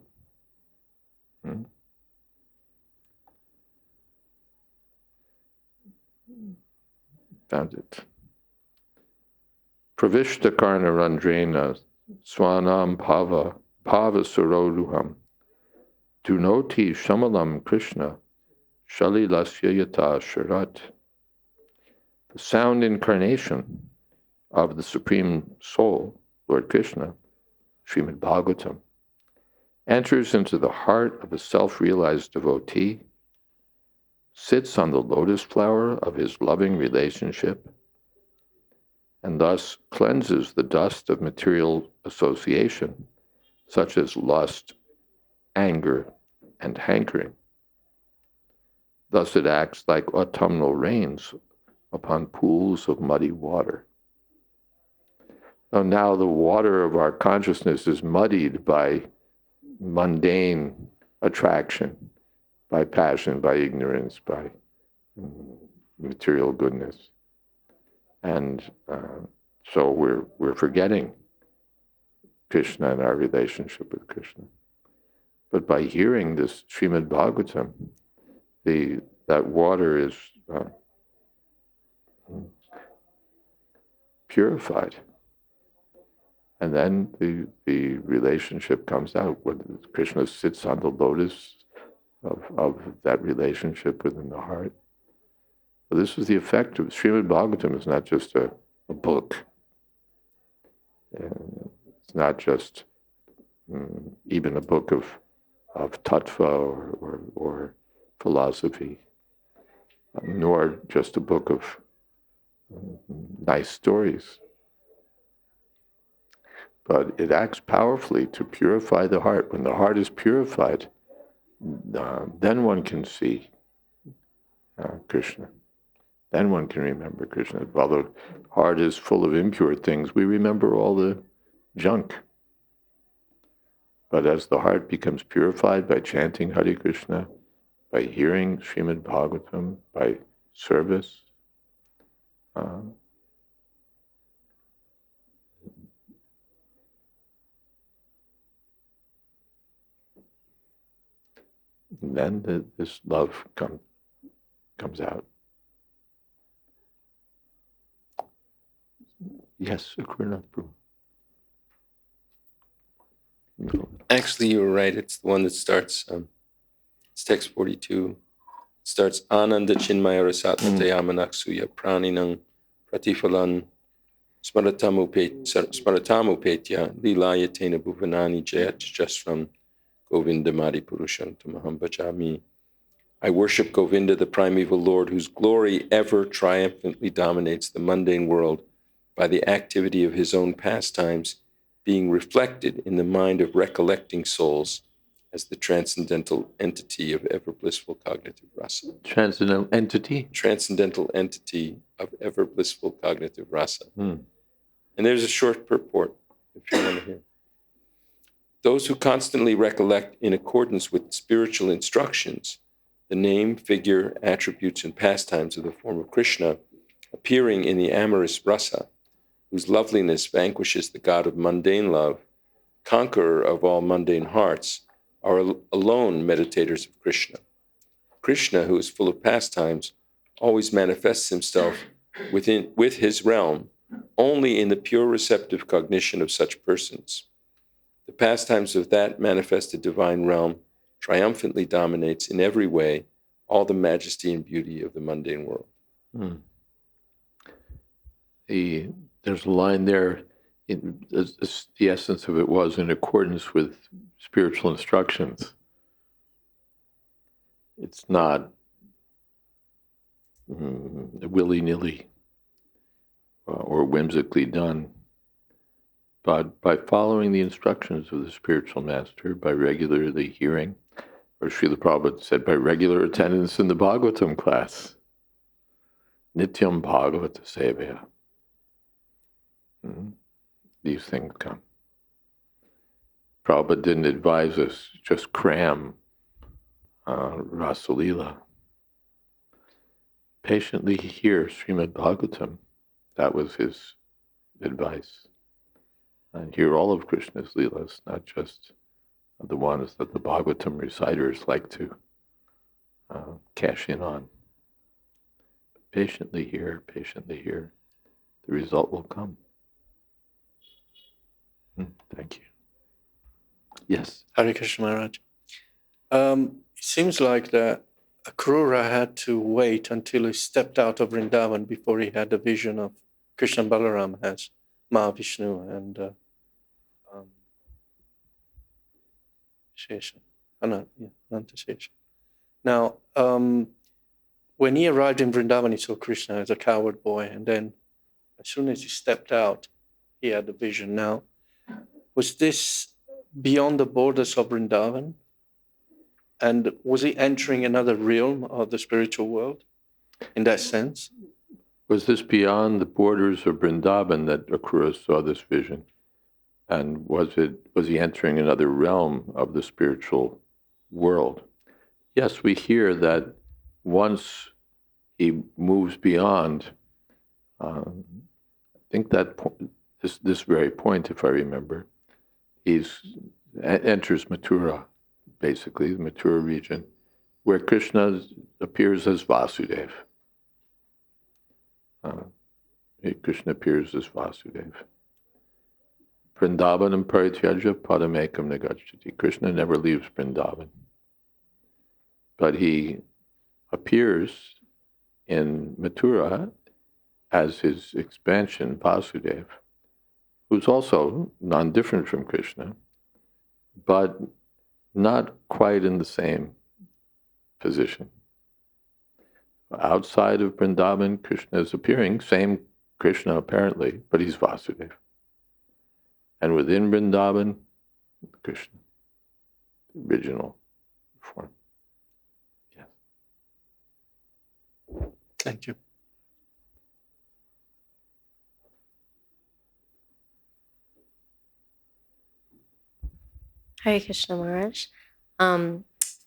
Found it. Pravishta Karnarandrena Swanam Bhava Suroruham Dunoti Shamalam Krishna Shalilasya Yata Sharat. The sound incarnation of the Supreme Soul, Lord Krishna, Srimad Bhagavatam, enters into the heart of a self-realized devotee, sits on the lotus flower of his loving relationship, and thus cleanses the dust of material association, such as lust, anger, and hankering. Thus it acts like autumnal rains upon pools of muddy water. Now the water of our consciousness is muddied by mundane attraction, by passion, by ignorance, by material goodness. And so we're forgetting Krishna and our relationship with Krishna. But by hearing this Srimad Bhagavatam, that water is purified. And then the relationship comes out when Krishna sits on the lotus of that relationship within the heart. So this is the effect of Srimad Bhagavatam. Is not just a book. It's not just even a book of tattva or philosophy, nor just a book of nice stories. But it acts powerfully to purify the heart. When the heart is purified, then one can see Krishna. Then one can remember Krishna. While the heart is full of impure things, we remember all the junk. But as the heart becomes purified by chanting Hare Krishna, by hearing Srimad Bhagavatam, by service, then this love comes out. Yes, Akruna Prabhu. Actually, you were right. It's the one that starts, it's text 42. It starts, Ananda Chinmaya Rasatmata Yamanaksuya Praninang Pratifalan Smaratamupetya Lilaya Tena Bhuvanani Jayat Jasram Govindamadi Purusham Tamaham Bhajami. I worship Govinda, the primeval Lord, whose glory ever triumphantly dominates the mundane world by the activity of his own pastimes, being reflected in the mind of recollecting souls as the transcendental entity of ever blissful cognitive rasa. Transcendental entity? Transcendental entity of ever blissful cognitive rasa. And there's a short purport, if you want to hear. Those who constantly recollect in accordance with spiritual instructions the name, figure, attributes, and pastimes of the form of Krishna appearing in the amorous rasa, whose loveliness vanquishes the god of mundane love, conqueror of all mundane hearts, are alone meditators of Krishna. Krishna, who is full of pastimes, always manifests himself with his realm only in the pure receptive cognition of such persons. The pastimes of that manifested divine realm triumphantly dominates in every way all the majesty and beauty of the mundane world. There's a line there, the essence of it was in accordance with spiritual instructions. It's not willy-nilly or whimsically done, but by following the instructions of the spiritual master, by regularly hearing, or Srila Prabhupada said, by regular attendance in the Bhagavatam class. Nityam Bhagavata Sevaya. These things come. Prabhupada didn't advise us just cram Rasalila. Patiently hear Srimad Bhagavatam. That was his advice. And hear all of Krishna's Leelas, not just the ones that the Bhagavatam reciters like to cash in on. Patiently hear, the result will come. Thank you. Yes. Hare Krishna Maharaj. It seems like that Akrura had to wait until he stepped out of Vrindavan before he had the vision of Krishna and Balaram as Mahavishnu and Shesha. Ananta Shesha. Now, when he arrived in Vrindavan, he saw Krishna as a coward boy, and then as soon as he stepped out, he had the vision. Now, was this beyond the borders of Vrindavan? And was he entering another realm of the spiritual world in that sense? Was this beyond the borders of Vrindavan that Akrura saw this vision? And was he entering another realm of the spiritual world? Yes, we hear that once he moves beyond, I think that this very point, if I remember, enters Mathura, basically, the Mathura region, where Krishna appears as Vasudeva. Krishna appears as Vasudeva. Vrindavanam parityaja padamekam nagacchati. Krishna never leaves Vrindavan. But he appears in Mathura as his expansion, Vasudeva, who's also non-different from Krishna, but not quite in the same position. Outside of Vrindavan, Krishna is appearing, same Krishna apparently, but he's Vasudeva. And within Vrindavan, Krishna, the original form. Yes. Thank you. Hare Krishna Maharaj. I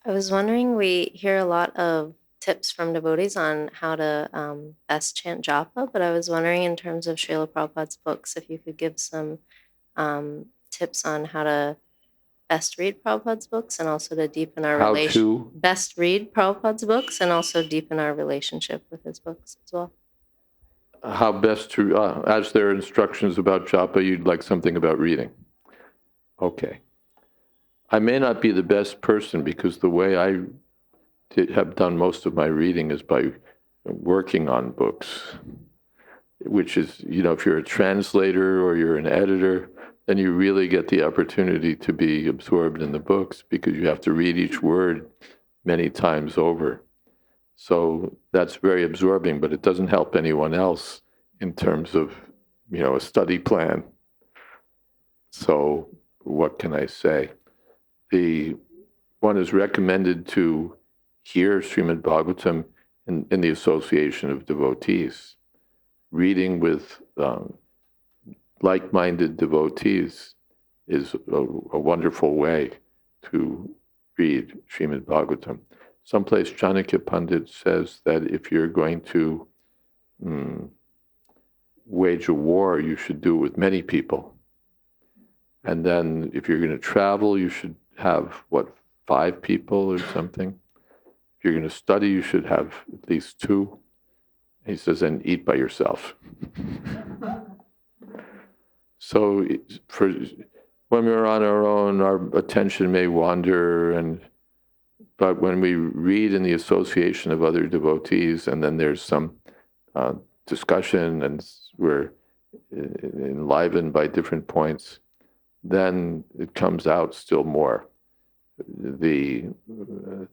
was wondering, we hear a lot of tips from devotees on how to best chant japa, but I was wondering in terms of Srila Prabhupada's books, if you could give some tips on how to best read Prabhupada's books and also to deepen our relationship. Best read Prabhupada's books and also deepen our relationship with his books as well. how best to, as there are instructions about japa, you'd like something about reading. Okay. I may not be the best person because the way I have done most of my reading is by working on books, which is, if you're a translator or you're an editor, then you really get the opportunity to be absorbed in the books because you have to read each word many times over. So that's very absorbing, but it doesn't help anyone else in terms of, a study plan. So what can I say? One is recommended to hear Srimad Bhagavatam in the association of devotees. Reading with like-minded devotees is a wonderful way to read Srimad Bhagavatam. Someplace Chanakya Pandit says that if you're going to wage a war, you should do it with many people. And then if you're going to travel, you should have, 5 people or something? If you're going to study, you should have at least 2. He says, and eat by yourself. So when we're on our own, our attention may wander, but when we read in the association of other devotees, and then there's some discussion, and we're enlivened by different points, then it comes out still more.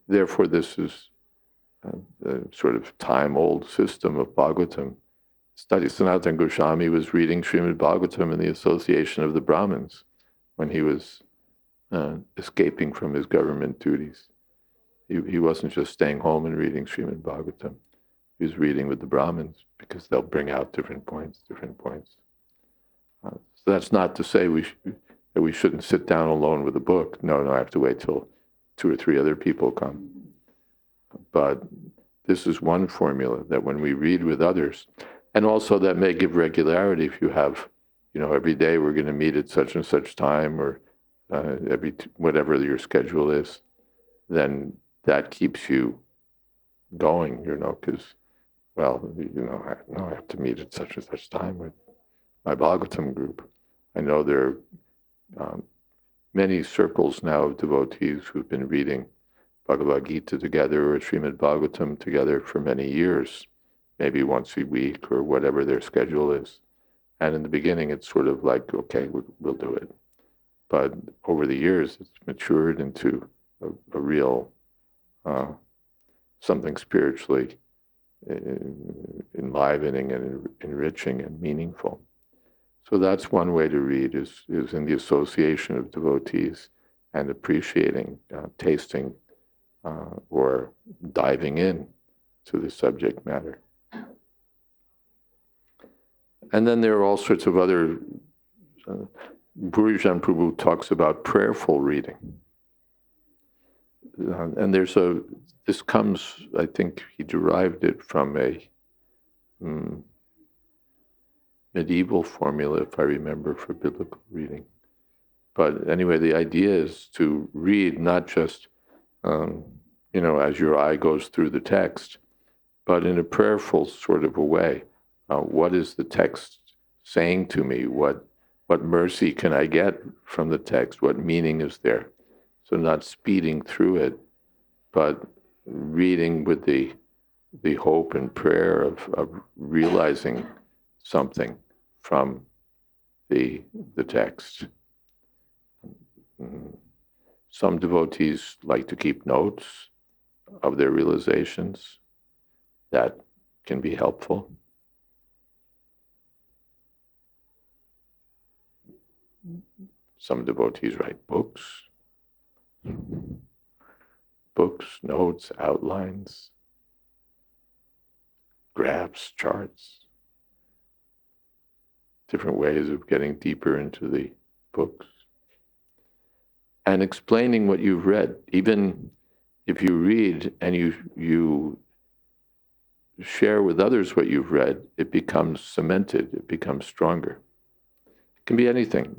Therefore, this is the sort of time-old system of Bhagavatam. Sanatana Goswami was reading Srimad Bhagavatam in the association of the Brahmins when he was escaping from his government duties. He wasn't just staying home and reading Srimad Bhagavatam. He was reading with the Brahmins because they'll bring out different points. So that's not to say that we shouldn't sit down alone with a book. No, I have to wait till 2 or 3 other people come. But this is one formula, that when we read with others, and also that may give regularity. If you have, every day we're going to meet at such and such time, or whatever your schedule is, then that keeps you going, because, I have to meet at such and such time with my Bhagavatam group. I know there are many circles now of devotees who've been reading Bhagavad-Gita together or Srimad Bhagavatam together for many years, maybe once a week or whatever their schedule is. And in the beginning, it's sort of like, okay, we'll do it. But over the years, it's matured into a real, something spiritually enlivening and enriching and meaningful. So that's one way to read, is in the association of devotees and appreciating, tasting, or diving in to the subject matter. And then there are all sorts of other, Bhurijan Prabhu talks about prayerful reading. And this comes, I think he derived it from a medieval formula, if I remember, for biblical reading. But anyway, the idea is to read not just, as your eye goes through the text, but in a prayerful sort of a way. What is the text saying to me? What mercy can I get from the text? What meaning is there? So not speeding through it, but reading with the hope and prayer of realizing something from the text. Some devotees like to keep notes of their realizations. That can be helpful. Some devotees write books, notes, outlines, graphs, charts, different ways of getting deeper into the books. And explaining what you've read. Even if you read and you share with others what you've read, it becomes cemented, it becomes stronger. It can be anything.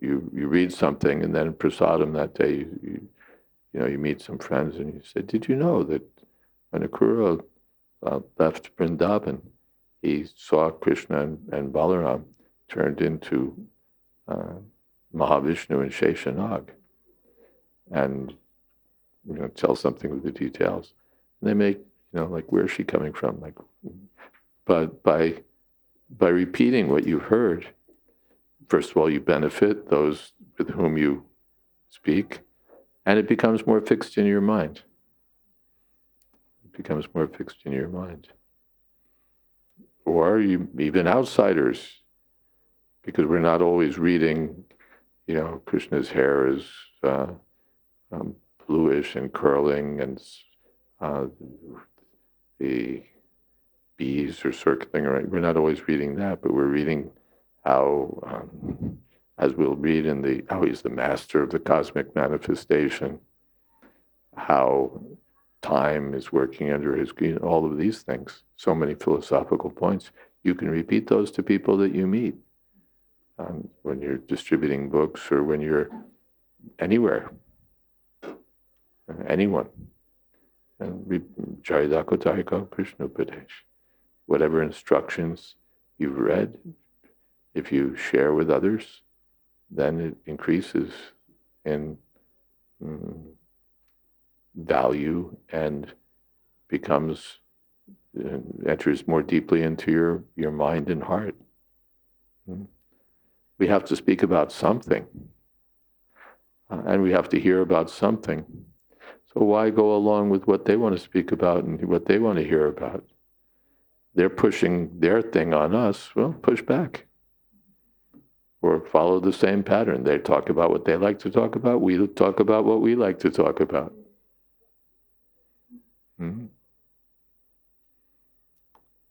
You read something, and then prasadam that day, you meet some friends and you say, did you know that when Akrura left Vrindavan, he saw Krishna and Balaram turned into Mahavishnu and Sheshanag, and tell something with the details. And they make, like, where's she coming from? Like, but by repeating what you heard, first of all, you benefit those with whom you speak, and it becomes more fixed in your mind. It becomes more fixed in your mind. Or even outsiders, because we're not always reading, Krishna's hair is bluish and curling, and the bees are circling around. We're not always reading that, but we're reading how, as we'll read in how he's the master of the cosmic manifestation, how time is working under his, all of these things. So many philosophical points. You can repeat those to people that you meet when you're distributing books or when you're anywhere, anyone. And Jayadvita Krishna Upadesh. Whatever instructions you've read, if you share with others, then it increases in value and enters more deeply into your mind and heart. We have to speak about something, and we have to hear about something. So why go along with what they want to speak about and what they want to hear about? They're pushing their thing on us. Well, push back. Or follow the same pattern. They talk about what they like to talk about. We talk about what we like to talk about. Mm-hmm.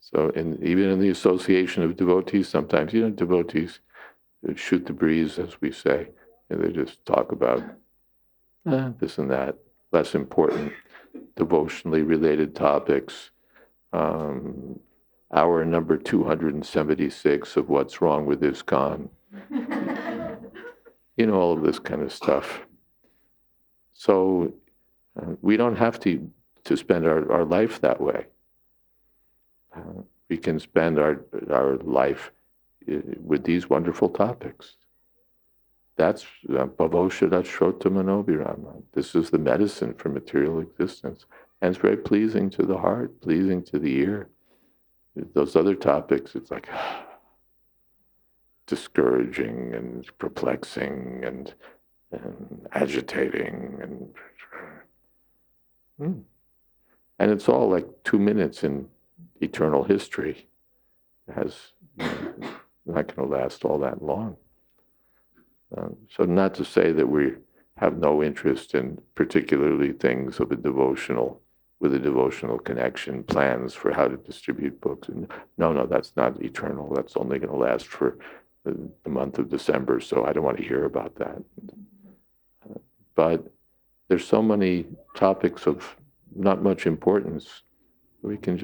So even in the association of devotees, sometimes, devotees shoot the breeze, as we say. And they just talk about this and that, less important, devotionally related topics. Hour number 276 of What's Wrong with ISKCON. All of this kind of stuff. So we don't have to spend our life that way. We can spend our life with these wonderful topics. That's Bhavoshada Shrota Manobirama. This is the medicine for material existence. And it's very pleasing to the heart, pleasing to the ear. Those other topics, it's like discouraging and perplexing and agitating and it's all like 2 minutes in eternal history. It has not going to last all that long. So not to say that we have no interest in particularly things with a devotional connection, plans for how to distribute books. And no, that's not eternal. That's only going to last for the month of December, so I don't want to hear about that. But there's so many topics of not much importance. We can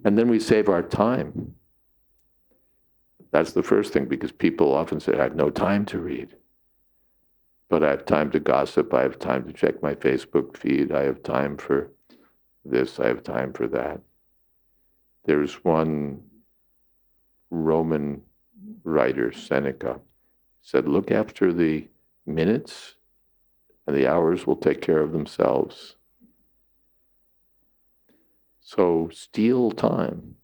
and then we save our time. That's the first thing, because people often say, I have no time to read. But I have time to gossip, I have time to check my Facebook feed, I have time for this, I have time for that. There's one Roman writer, Seneca, said, look after the minutes and the hours will take care of themselves. So steal time.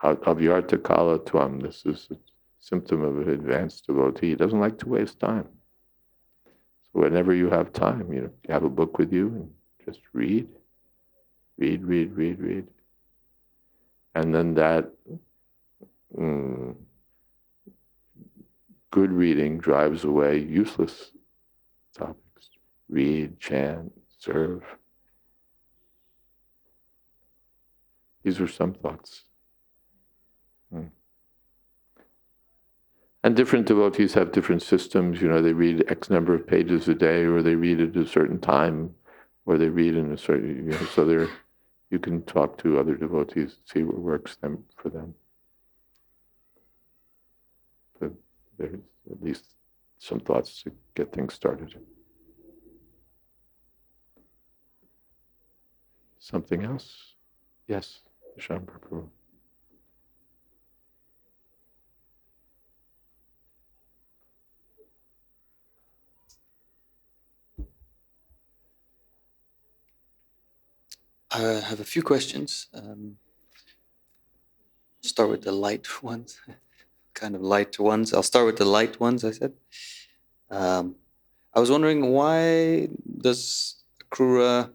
Avyarta kala tvam. This is a symptom of an advanced devotee. He doesn't like to waste time. So whenever you have time, you have a book with you and just read. And then that good reading drives away useless topics. Read, chant, serve. These are some thoughts. And different devotees have different systems. They read X number of pages a day, or they read at a certain time, or they read in a certain, so you can talk to other devotees, see what works for them. But there's at least some thoughts to get things started. Something else? Yes, Shambhara Prabhu. I have a few questions. Start with the light ones, kind of light ones. I'll start with the light ones, I said. I was wondering, why does Akrura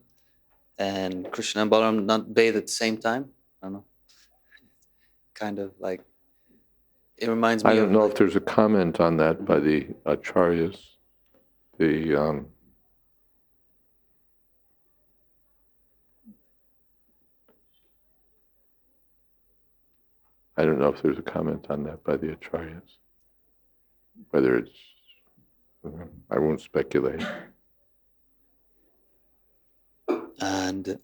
and Krishna and Balaram not bathe at the same time? I don't know. Kind of like, it reminds me I of... don't know if there's a comment on that by the acharyas. I don't know if there's a comment on that by the acharyas. Whether it's, I won't speculate. And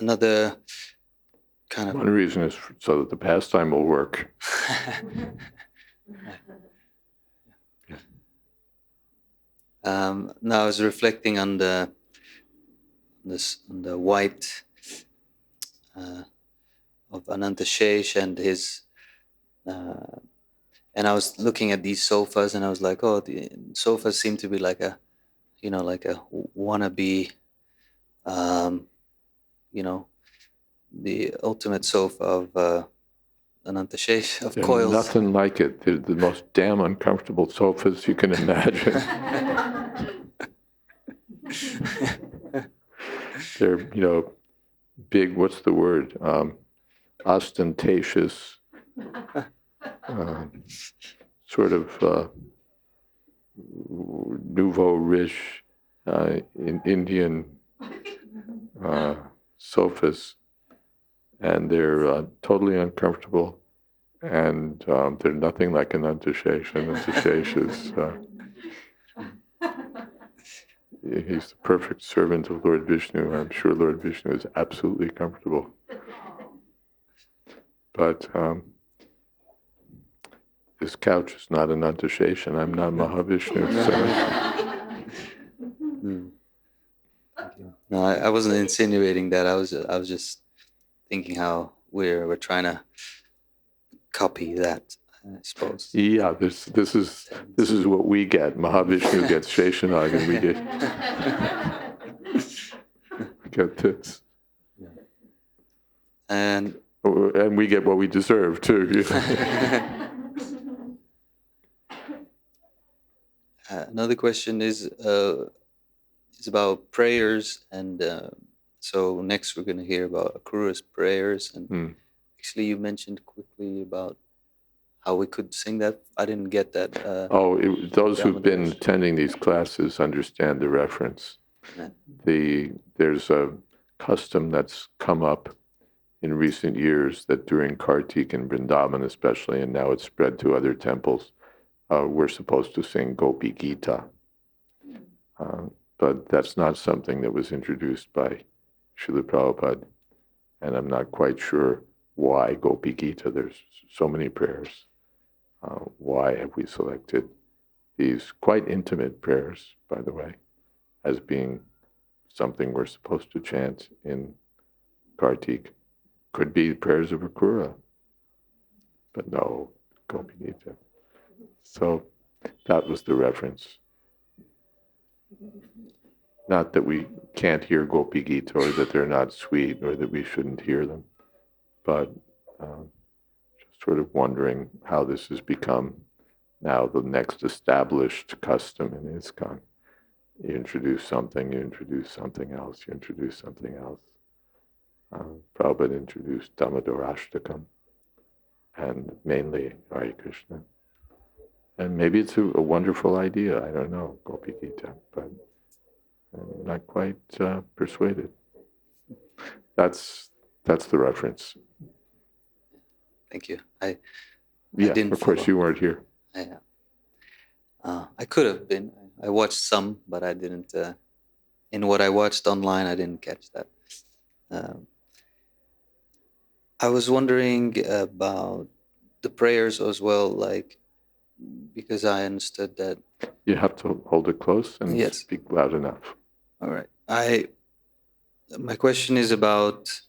another kind of... One reason is so that the pastime will work. Now I was reflecting on the white of Anantashesh and his, and I was looking at these sofas, and I was like, oh, the sofas seem to be like a, like a wannabe, the ultimate sofa of Anantashesh, of There's coils. nothing like it. They're the most damn uncomfortable sofas you can imagine. They're, big, what's the word? Ostentatious, sort of nouveau riche in Indian sofas, and they're totally uncomfortable, and they're nothing like an Anantashesh. Anantashesh is he's the perfect servant of Lord Vishnu. I'm sure Lord Vishnu is absolutely comfortable. But this couch is not an Anantashesh, and I'm not Mahavishnu. So. Thank you. No, I wasn't insinuating that. I was just thinking how we're trying to copy that, I suppose. Yeah, this is what we get. Mahavishnu gets Sheshanag, and we get this. And we get what we deserve too. Another question is about prayers, and so next we're going to hear about Akrura's prayers, and actually you mentioned quickly about how we could sing that. I didn't get that. Those who've been attending these classes understand the reference. Yeah. There's a custom that's come up in recent years that during Kartik and Vrindavan especially, and now it's spread to other temples, we're supposed to sing Gopi-Gita. But that's not something that was introduced by Srila Prabhupada, and I'm not quite sure why Gopi-Gita. There's so many prayers. Why have we selected these quite intimate prayers, by the way, as being something we're supposed to chant in Kartik? Could be prayers of Akrura, but no, Gopi-Gita. So that was the reference. Not that we can't hear Gopi-Gita or that they're not sweet or that we shouldn't hear them, but just sort of wondering how this has become now the next established custom in ISKCON. You introduce something, you introduce something else, you introduce something else. Prabhupada introduced Damodarashtakam, and mainly Hare Krishna. And maybe it's a wonderful idea, I don't know, Gopi-Gita, but I'm not quite persuaded. That's the reference. Thank you. I Yeah, didn't of course follow. you weren't here. I could have been. I watched some, but I didn't. In what I watched online, I didn't catch that. I was wondering about the prayers as well, like, because I understood that. You have to hold it close and Yes. speak loud enough. All right. My question is about,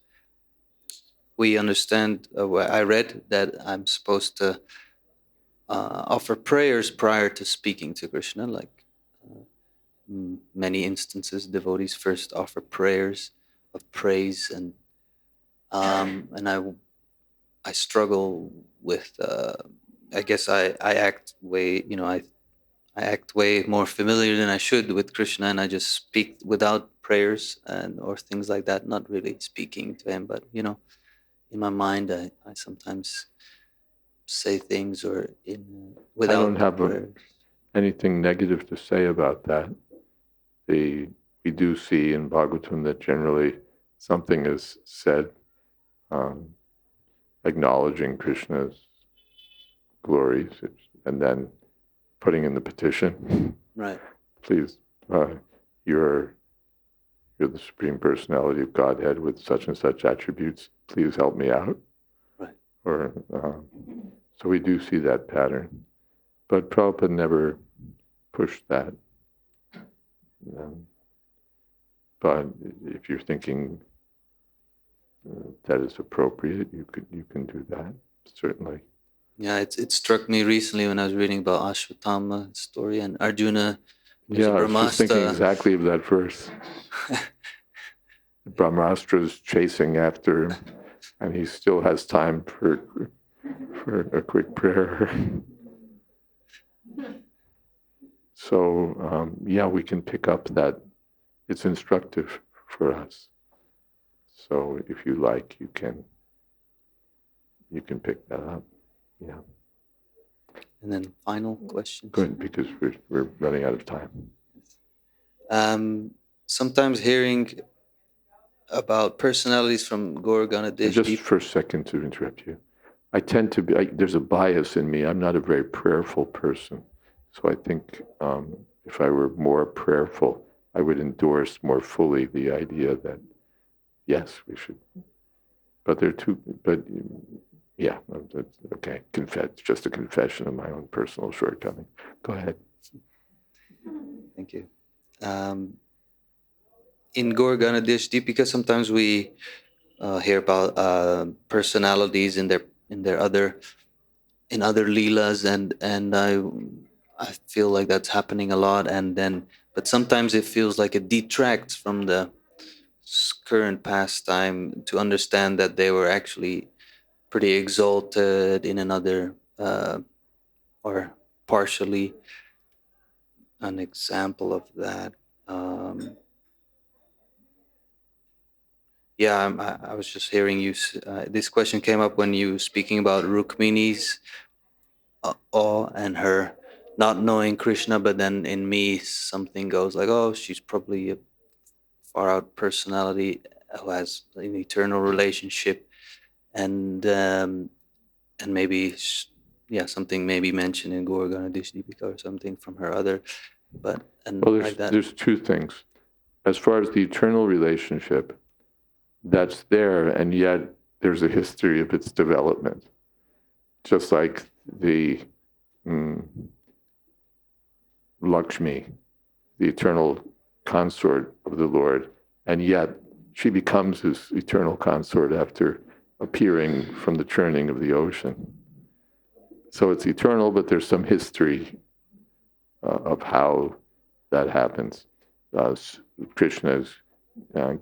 we understand, I read that I'm supposed to offer prayers prior to speaking to Krishna, like many instances, devotees first offer prayers praise, and I struggle with. I guess I act way, I act way more familiar than I should with Krishna, and I just speak without prayers and or things like that. Not really speaking to him, but in my mind, I sometimes say things or I don't without have prayers. anything negative to say about that. We do see in Bhagavatam that generally something is said acknowledging Krishna's glories, and then putting in the petition. Right. Please, you're the Supreme Personality of Godhead with such and such attributes. Please help me out. Right. Or so we do see that pattern, but Prabhupada never pushed that. But if you're thinking that is appropriate, you can do that, certainly. Yeah, it struck me recently when I was reading about Ashwatthama story and Arjuna. Yeah, I was just thinking exactly of that verse. Brahmastra's chasing after him, and he still has time for a quick prayer. So, we can pick up that. It's instructive for us. So, if you like, you can pick that up. Yeah. And then final question. Good, because we're running out of time. Sometimes hearing about personalities from Gaur Ganadhish. Just for a second to interrupt you, I tend to be. There's a bias in me. I'm not a very prayerful person, so I think if I were more prayerful, I would endorse more fully the idea that yes, we should. But there are two. But yeah, okay. Just a confession of my own personal shortcoming. Go ahead. Thank you. In Gaur Ganadhish Deepika, sometimes we hear about personalities in other leelas, and I feel like that's happening a lot. But sometimes it feels like it detracts from the current pastime to understand that they were actually pretty exalted in another or partially. An example of that. I was just hearing you. This question came up when you were speaking about Rukmini's awe and her not knowing Krishna, but then in me something goes like, oh, she's probably a far out personality who has an eternal relationship, and maybe something maybe mentioned in Gaur Ganadhish Deepika or something from her other, there's two things. As far as the eternal relationship, that's there, and yet there's a history of its development. Just like the Lakshmi, the eternal consort of the Lord, and yet she becomes his eternal consort after appearing from the churning of the ocean. So it's eternal, but there's some history of how that happens. Krishna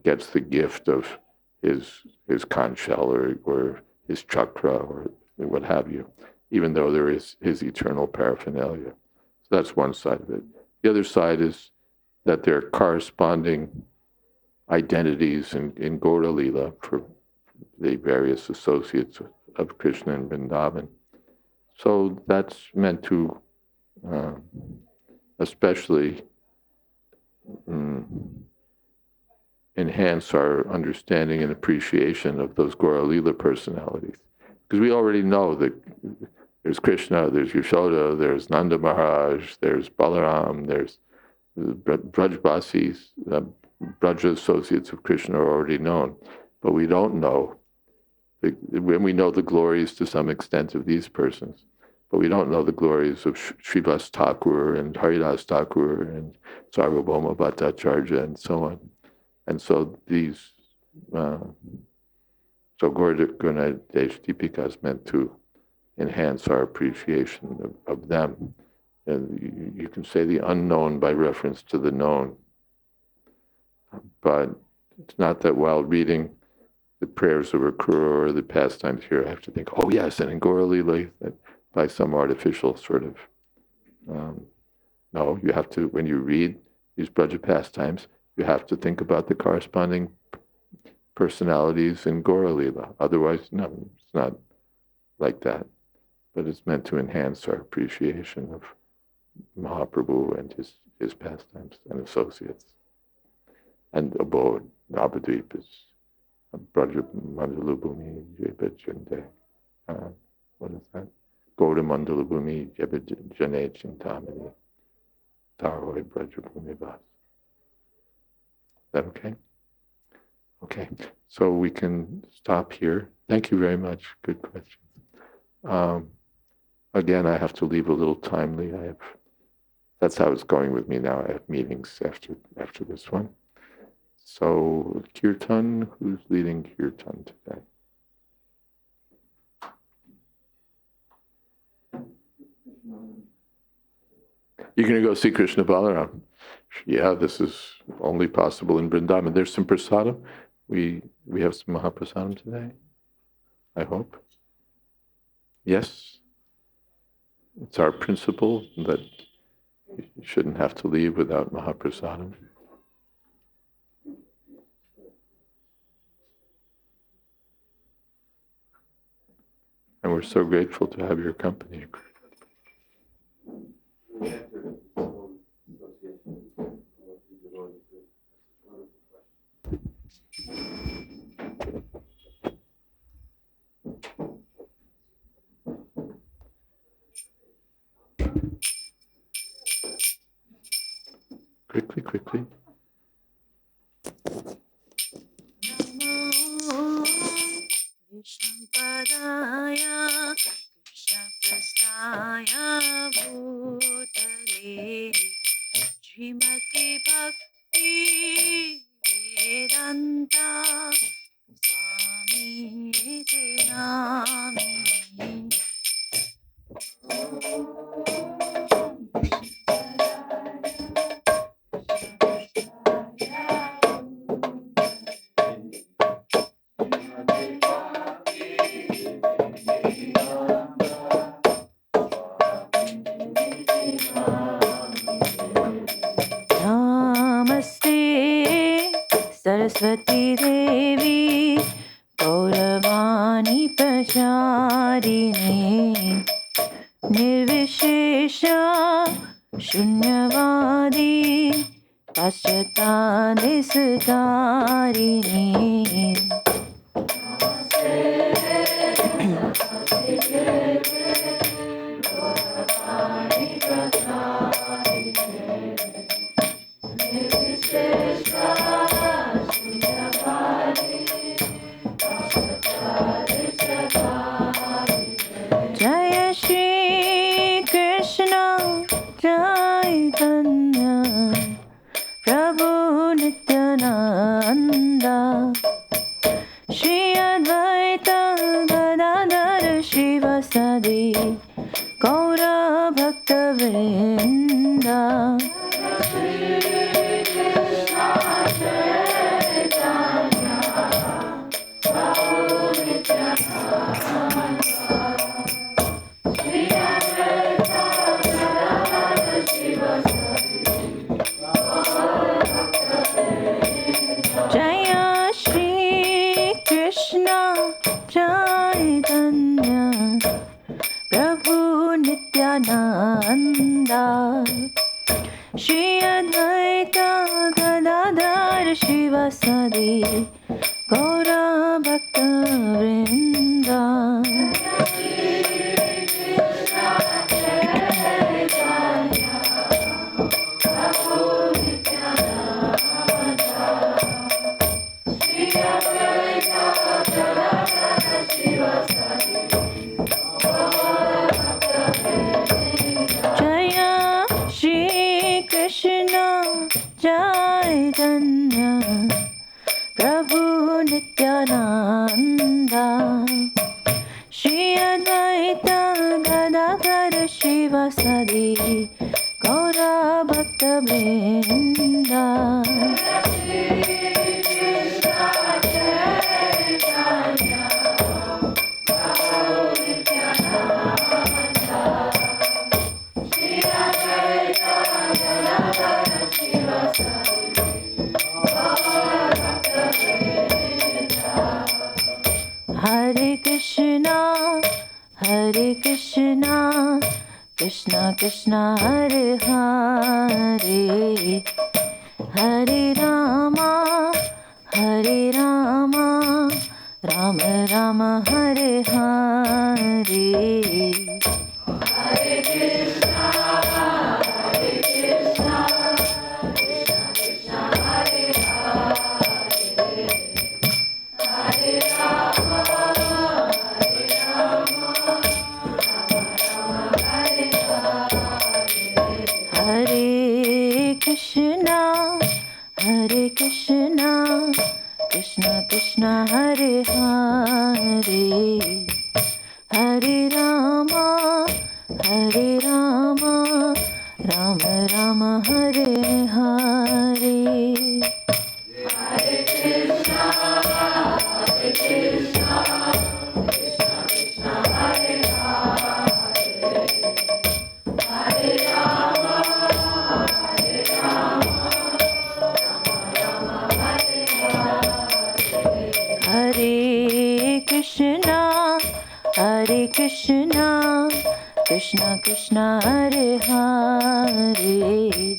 gets the gift of his conch shell or his chakra or what have you, even though there is his eternal paraphernalia. So that's one side of it. The other side is that there are corresponding identities in Gaura Leela for the various associates of Krishna in Vrindavan. So that's meant to especially enhance our understanding and appreciation of those Gaura Leela personalities. Because we already know that there's Krishna, there's Yashoda, there's Nanda Maharaj, there's Balaram, there's Brajbasis, Braja associates of Krishna are already known. But we don't know, when we know the glories to some extent of these persons, but we don't know the glories of Srivas Thakur and Haridas Thakur and Sarvabhauma Bhattacharya and so on. And so these, so Gaur Ganadhish Deepika is meant to enhance our appreciation of them. And you can say the unknown by reference to the known. But It's not that while reading the prayers of Akrura or the pastimes here, I have to think, oh yes, and in Gaura Lila, that by some artificial sort of, no, you have to, when you read these Braja pastimes, you have to think about the corresponding personalities in Gaura Lila. Otherwise, no, it's not like that. But it's meant to enhance our appreciation of Mahaprabhu and his pastimes and associates. And abode, Navadvip is Braja Mandalabhumi Jebajande. What is that? Goda Mandalabhumi Jebajane Chintamani. Taroi Braja Bhumivas. Is that okay? Okay, so we can stop here. Thank you very much. Good question. Again, I have to leave a little timely. That's how it's going with me now. I have meetings after this one. So Kirtan, who's leading Kirtan today? You're going to go see Krishna Balaram. Yeah, this is only possible in Vrindavan. There's some prasadam. We have some Mahaprasadam today, I hope. Yes? It's our principle that you shouldn't have to leave without Mahaprasadam. And we're so grateful to have your company. Quickly. Vishnupadaya Krishna Prastaya Bhutale Srimati Bhakti Vedanta Swami Iti Namini Namaste Saraswati Devi Gauravani Pracharini Nirvishesha Shunyavadi Paschatane Sutarini Jaya Shri Krishna Chaitanya Prabhu Nityananda Shri Advaita Gadadhar Shivasadi Gaura Bhakta Vrinda Jaya Shri Krishna Chaitanya Prabhu Nityananda Shri Advaita Gadadhar Shivasadi Gaura Bhakta Vrinda Jaya Shri Krishna Chaitanya Prabhu Nityananda Shri Advaita Gadadhar Shivasadi Gaura Bhakta Vrinda Krishna, Hare Krishna, Krishna Krishna, Hare Hare, Hare Rama, Hare Rama, Rama Rama, Hare Hare. Hare Krishna, Hare Krishna, Krishna Krishna, Hare Hare, Hare Rama, Hare Rama, Rama Rama, Hare Hare. Hare Krishna, Hare Krishna, Krishna Krishna, Hare Hare, Hare Rama, Hare Rama, Rama Rama, Hare Hare. Hare Krishna, Hare Krishna, Krishna Krishna, Hare Hare, Hare Rama, Hare Rama, Rama Rama, Hare Hare. Hare Krishna, Hare Krishna, Krishna Krishna, Hare Hare,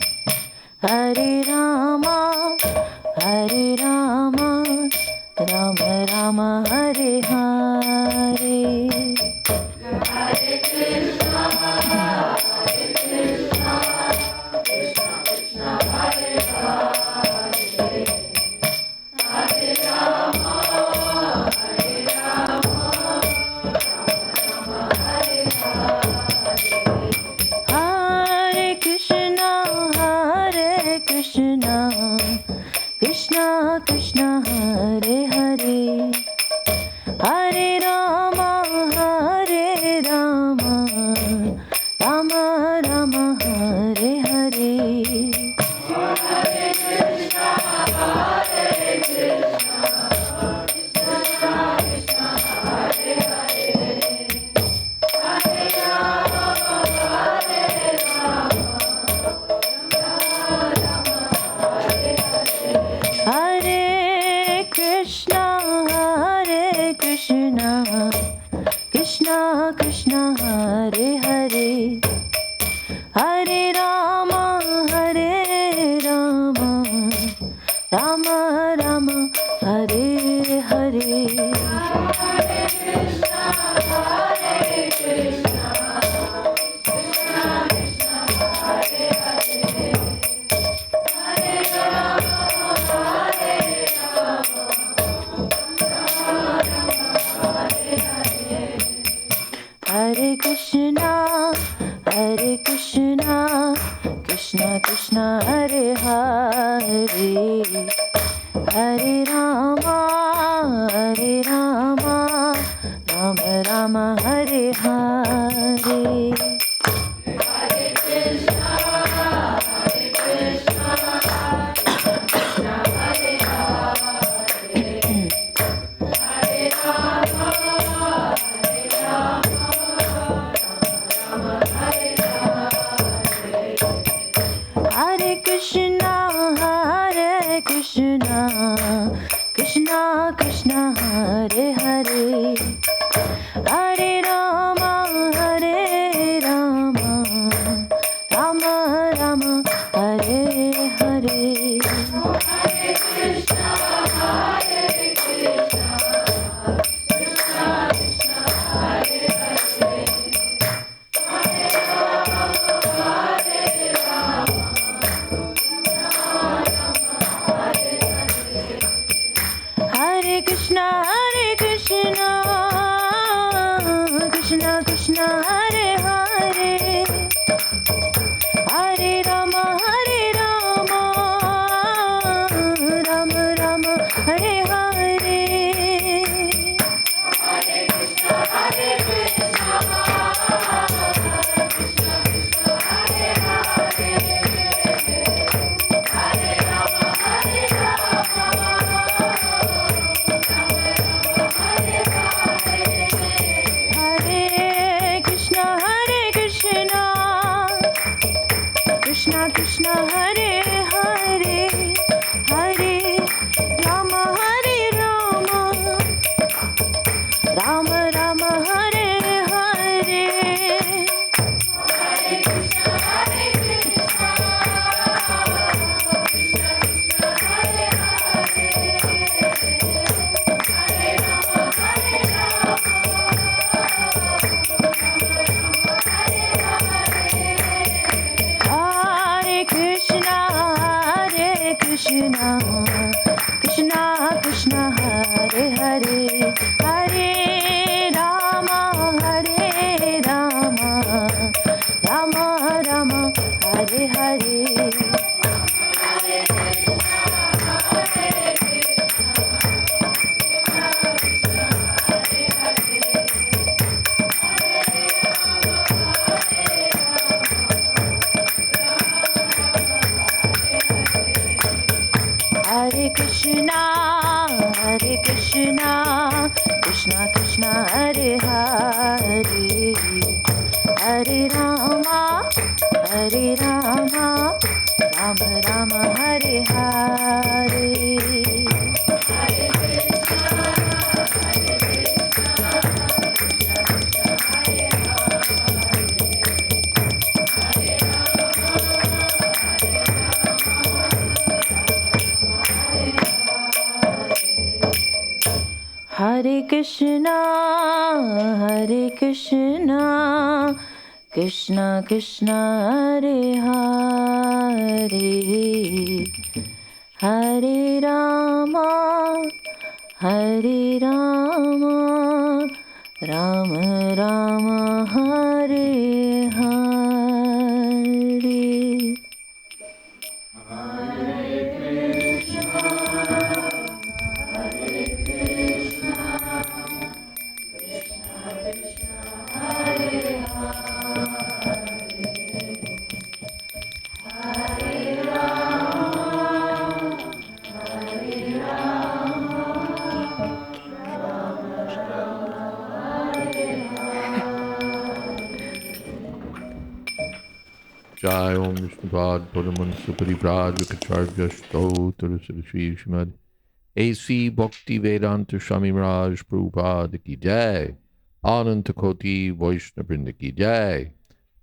Hare Rama, Hare Rama, Rama Rama, Hare Hare. Hare Krishna, Hare Krishna, Krishna Krishna, Hare Hare, Hare Rama, Hare Rama, Rama Rama, Hare Hare. Hare Krishna, Hare Krishna, Krishna Krishna, Hare Hare, Hare Rama, Hare Rama, Rama Rama, Hare Hare. Hare Krishna, Hare Krishna, Krishna Krishna, Hare Hare, Hare Rama, Hare Rama, Rama Rama, Hare Hare. Hare Krishna, Hare Krishna, Krishna Krishna, Hare Hare, Hare Rama, Hare Rama, Rama Rama, Hare Hare. Hare Krishna, Hare Krishna, Krishna Krishna, Hare Hare, Hare Rama, Hare Rama, Rama Rama, Hare Hare. Hare Krishna, Hare Krishna, Krishna Krishna, Hare Hare, Hare Rama, Hare Rama, Rama Rama, Hare Hare. Hare Krishna, Hare Krishna, Krishna Hare Hare, Hare Rama, Hare Rama, Rama Rama, Hare Hare. Hare Krishna, Hare Krishna, Krishna Krishna, Hare Hare, Hare Rama, Hare Rama, Rama Rama, Hare Hare. Hare Krishna, Hare Krishna, Krishna Krishna, Hare Hare, Hare Rama, Hare Rama, Rama Rama, Hare Hare. Hare Krishna, Hare Krishna, Krishna Krishna, Hare Hare, Hare Rama, Hare Rama, Rama Rama, Hare Hare. Hare Krishna, Hare Krishna, Krishna Krishna, Hare Hare, Hare Rama, Hare Rama, Hare Hare. Hare Krishna, Hare Krishna, Krishna Krishna, Hare Hare, Hare Rama, Hare Rama, Rama Krishna, Krishna Krishna, Hare Hare, Hare Rama, Hare Rama, Rama Rama, Hare Hare. Hare Krishna, Krishna Krishna, Hare Hare, Hare Rama, Rama Rama, Hare Hare. Hare Krishna, Krishna Krishna, Hare Hare, Hare Rama, Rama Rama, Hare Hare. Jai Om Vishnupad Padamansa Parivraj Vikacharya Stotra Sri Srimad A.C. Bhakti Vedanta Swami Raj Prabhupada Ki Jai, Ananta Koti Vaishnava Vrinda Ki Jai,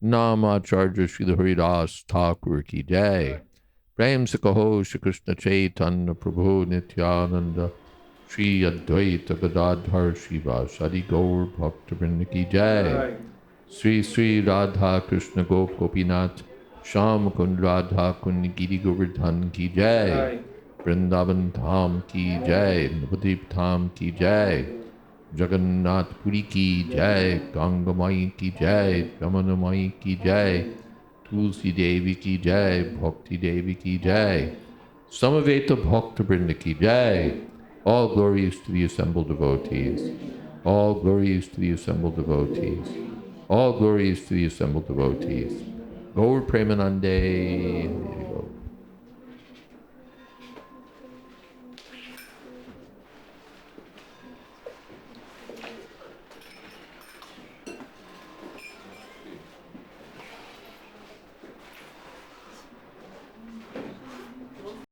Namacharya Srila Haridas Thakur Ki Jai, Prem Sakaho Shri Krishna Chaitanya Prabhu Nityananda, Shri Advaita Gadadhar Shiva Sadi Gaur Bhakta Vrinda Ki Jai, Sri Sri Radha Krishna Gop Gopinath Sham Kund Radha Kund Giri Govardhan Ki Jai, Vrindavan Dham Ki Jai, Navadip Dham Ki Jai, Jagannath Puri Ki Jai, Ganga Mai Ki Jai, Jamana Mai Ki Jai, Tulsi Devi Ki Jai, Bhakti Devi Ki Jai, Samaveta Bhakta Vrinda Ki Jai. All glories to the assembled devotees. All glories to the assembled devotees. All glories to the assembled devotees. Gaur Premanande.